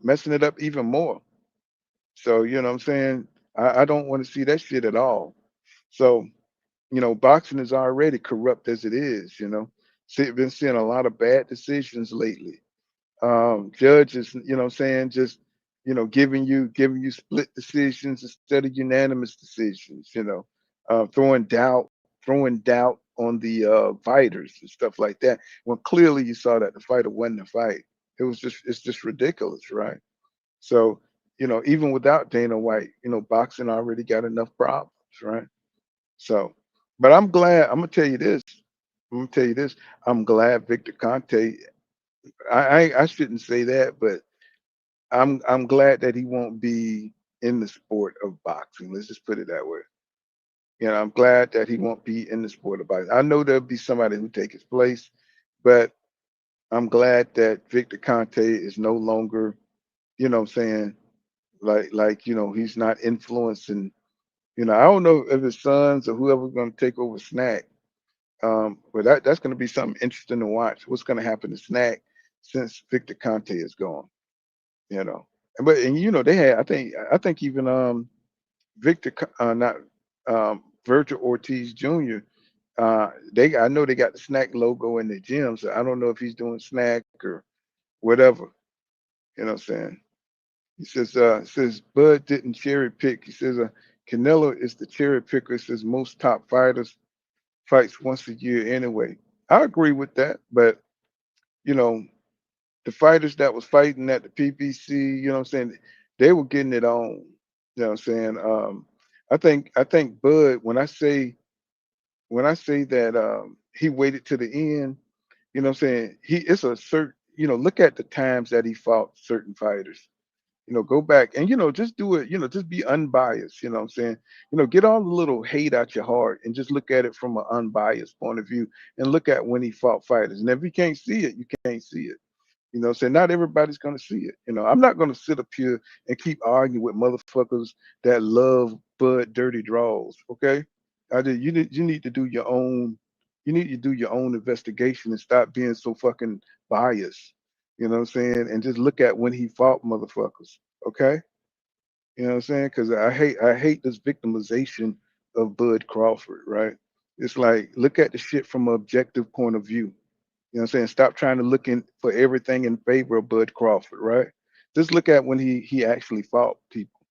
messing it up even more. So what I'm saying, I don't want to see that shit at all. So boxing is already corrupt as it is. Been seeing a lot of bad decisions lately. Judges, what I'm saying, just giving you split decisions instead of unanimous decisions, throwing doubt on the fighters and stuff like that. When clearly you saw that the fighter won the fight. It's just ridiculous, right? So, even without Dana White, boxing already got enough problems, right? So, but I'm gonna tell you this. I'm gonna tell you this. I'm glad Victor Conte. I shouldn't say that, but I'm glad that he won't be in the sport of boxing. Let's just put it that way. I'm glad that he won't be in the sport of boxing. I know there'll be somebody who take his place, but I'm glad that Victor Conte is no longer, what I'm saying, he's not influencing. I don't know if his sons or whoever's going to take over Snack. But that's going to be something interesting to watch. What's going to happen to Snack since Victor Conte is gone? You know, and they had. I think even Victor, not Vergil Ortiz Jr. I know they got the Snack logo in the gym, so I don't know if he's doing Snack or whatever. You know what I'm saying? He says Bud didn't cherry pick. He says Canelo is the cherry picker. He says most top fighters fights once a year anyway. I agree with that, but you know, the fighters that was fighting at the PPC, what I'm saying, they were getting it on. You know what I'm saying? I think Bud, when I say that he waited to the end, what I'm saying, it's a certain, look at the times that he fought certain fighters. Go back and just do it, just be unbiased, what I'm saying? Get all the little hate out your heart and just look at it from an unbiased point of view and look at when he fought fighters. And if you can't see it, you can't see it. What I'm saying, not everybody's gonna see it. I'm not gonna sit up here and keep arguing with motherfuckers that love Bud dirty draws. Okay. You need to do your own investigation and stop being so fucking biased. You know what I'm saying? And just look at when he fought motherfuckers. Okay? You know what I'm saying? Because I hate this victimization of Bud Crawford, right? It's like look at the shit from an objective point of view. You know what I'm saying? Stop trying to look in for everything in favor of Bud Crawford, right? Just look at when he actually fought people,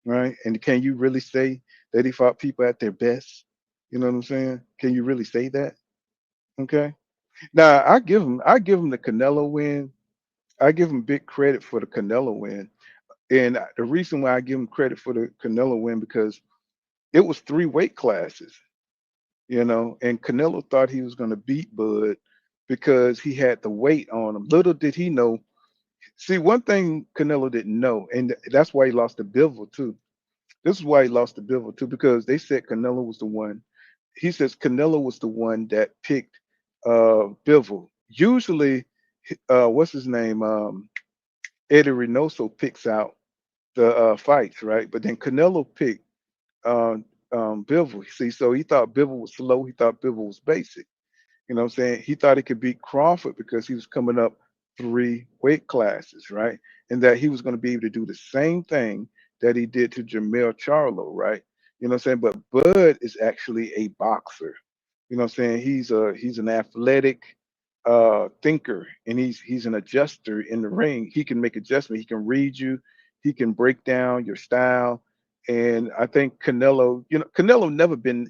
right? And can you really say that he fought people at their best? You know what I'm saying? Can you really say that? Okay. Now I give him the Canelo win. I give him big credit for the Canelo win. And the reason why I give him credit for the Canelo win because it was 3 weight classes, and Canelo thought he was going to beat Bud because he had the weight on him. Little did he know. See, one thing Canelo didn't know, and that's why he lost to Bivol too. This is why he lost to Bivol too, because they said Canelo was the one. He says Canelo was the one that picked Bivol. Usually, what's his name? Eddie Reynoso picks out the fights, right? But then Canelo picked uh, Bivol. See, so he thought Bivol was slow. He thought Bivol was basic. You know what I'm saying? He thought he could beat Crawford because he was coming up 3 weight classes, right? And that he was going to be able to do the same thing that he did to Jamel Charlo, right? You know what I'm saying? But Bud is actually a boxer. You know what I'm saying? He's an athletic thinker, and he's an adjuster in the ring. He can make adjustment. He can read you. He can break down your style. And I think Canelo, Canelo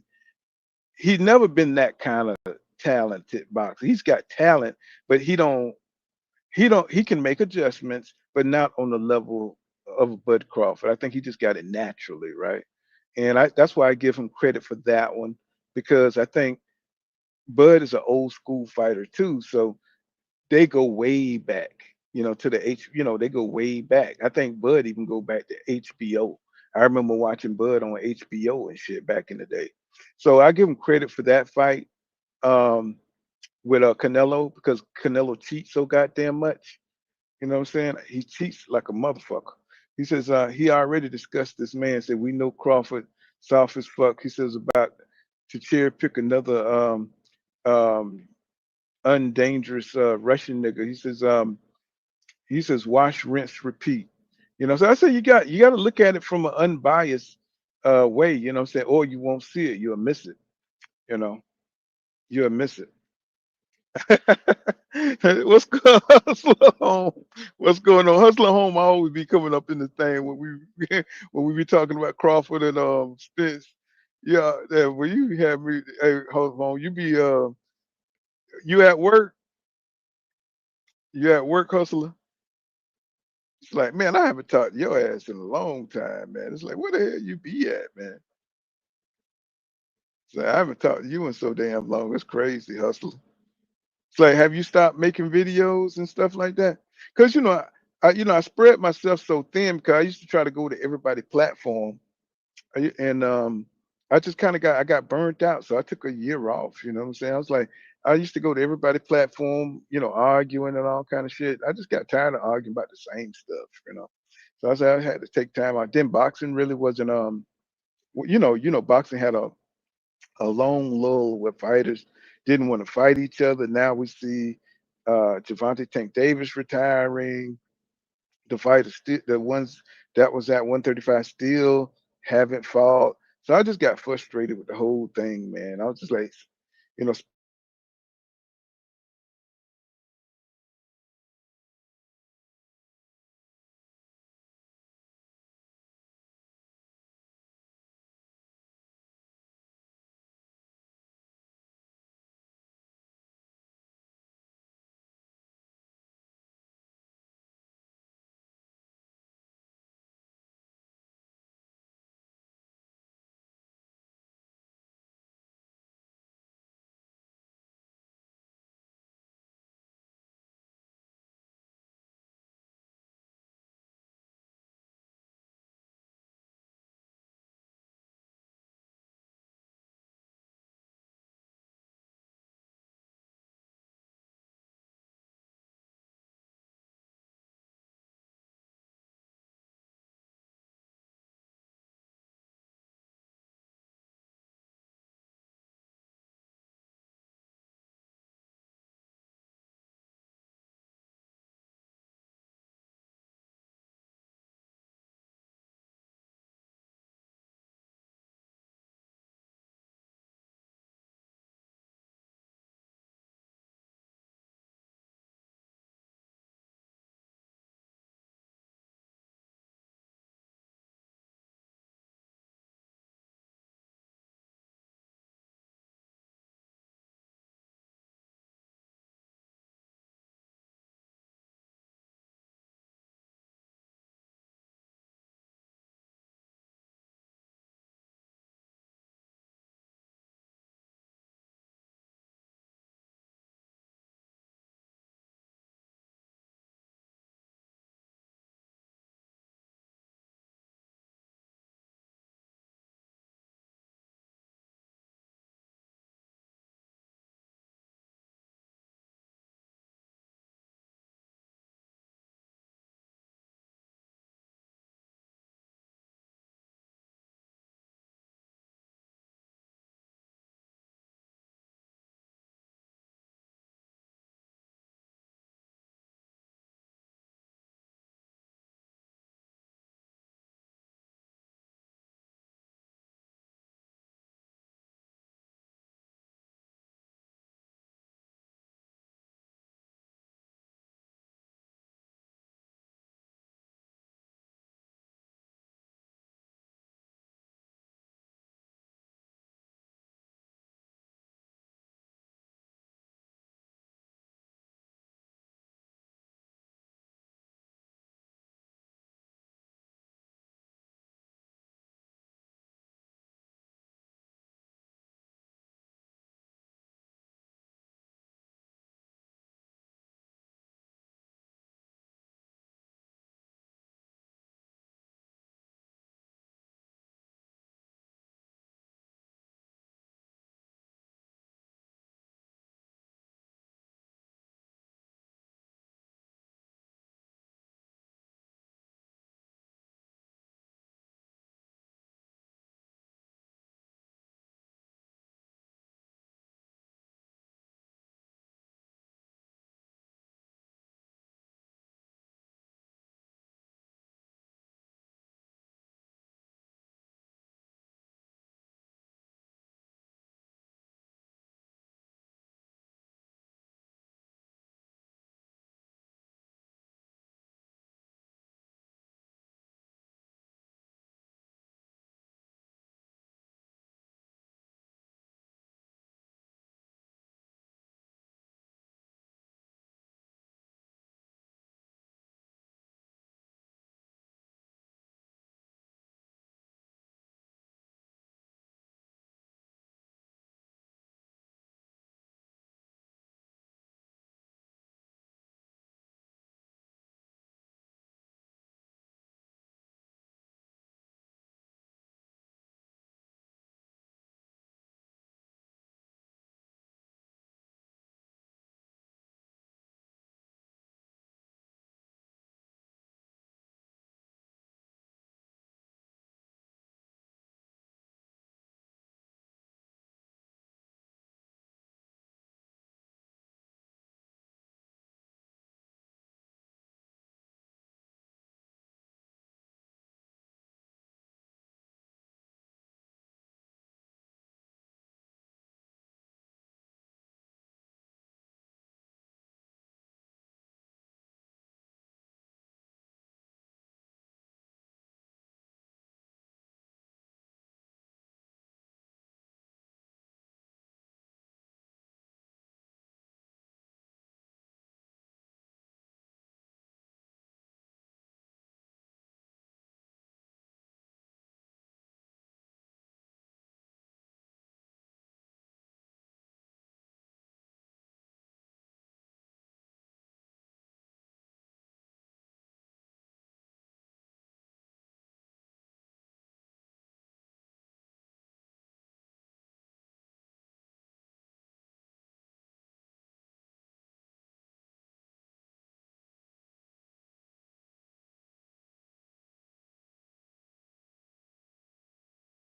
he's never been that kind of talented boxer. He's got talent, but he can make adjustments, but not on the level of Bud Crawford. I think he just got it naturally, right? And that's why I give him credit for that one because I think Bud is an old school fighter too. So they go way back, to the they go way back. I think Bud even go back to HBO. I remember watching Bud on HBO and shit back in the day. So I give him credit for that fight with Canelo because Canelo cheats so goddamn much. You know what I'm saying? He cheats like a motherfucker. He says he already discussed this man. Said we know Crawford soft as fuck. He says about to cherry pick another um, undangerous Russian nigga. He says wash, rinse, repeat. So I say you got to look at it from an unbiased way. You know what I'm saying? Or you won't see it. You'll miss it. You know, you'll miss it. What's going Hustler Home? What's going on? Hustler Home I always be coming up in the thing when we when we be talking about Crawford and Spence. Yeah, when you have me hey Hustler Home, you at work? You at work, Hustler? It's like, man, I haven't talked to your ass in a long time, man. It's like, where the hell you be at, man? It's like, I haven't talked to you in so damn long. It's crazy, Hustler. It's like, have you stopped making videos and stuff like that? Because I spread myself so thin because I used to try to go to everybody platform, and I just kind of got burnt out, so I took a year off. You know what I'm saying? I was like, I used to go to everybody platform, arguing and all kind of shit. I just got tired of arguing about the same stuff. So I said I had to take time out. Then boxing really wasn't boxing had a long lull where fighters didn't want to fight each other. Now we see Javante Tank Davis retiring. The fighters, the ones that was at 135 still haven't fought. So I just got frustrated with the whole thing, man. I was just like,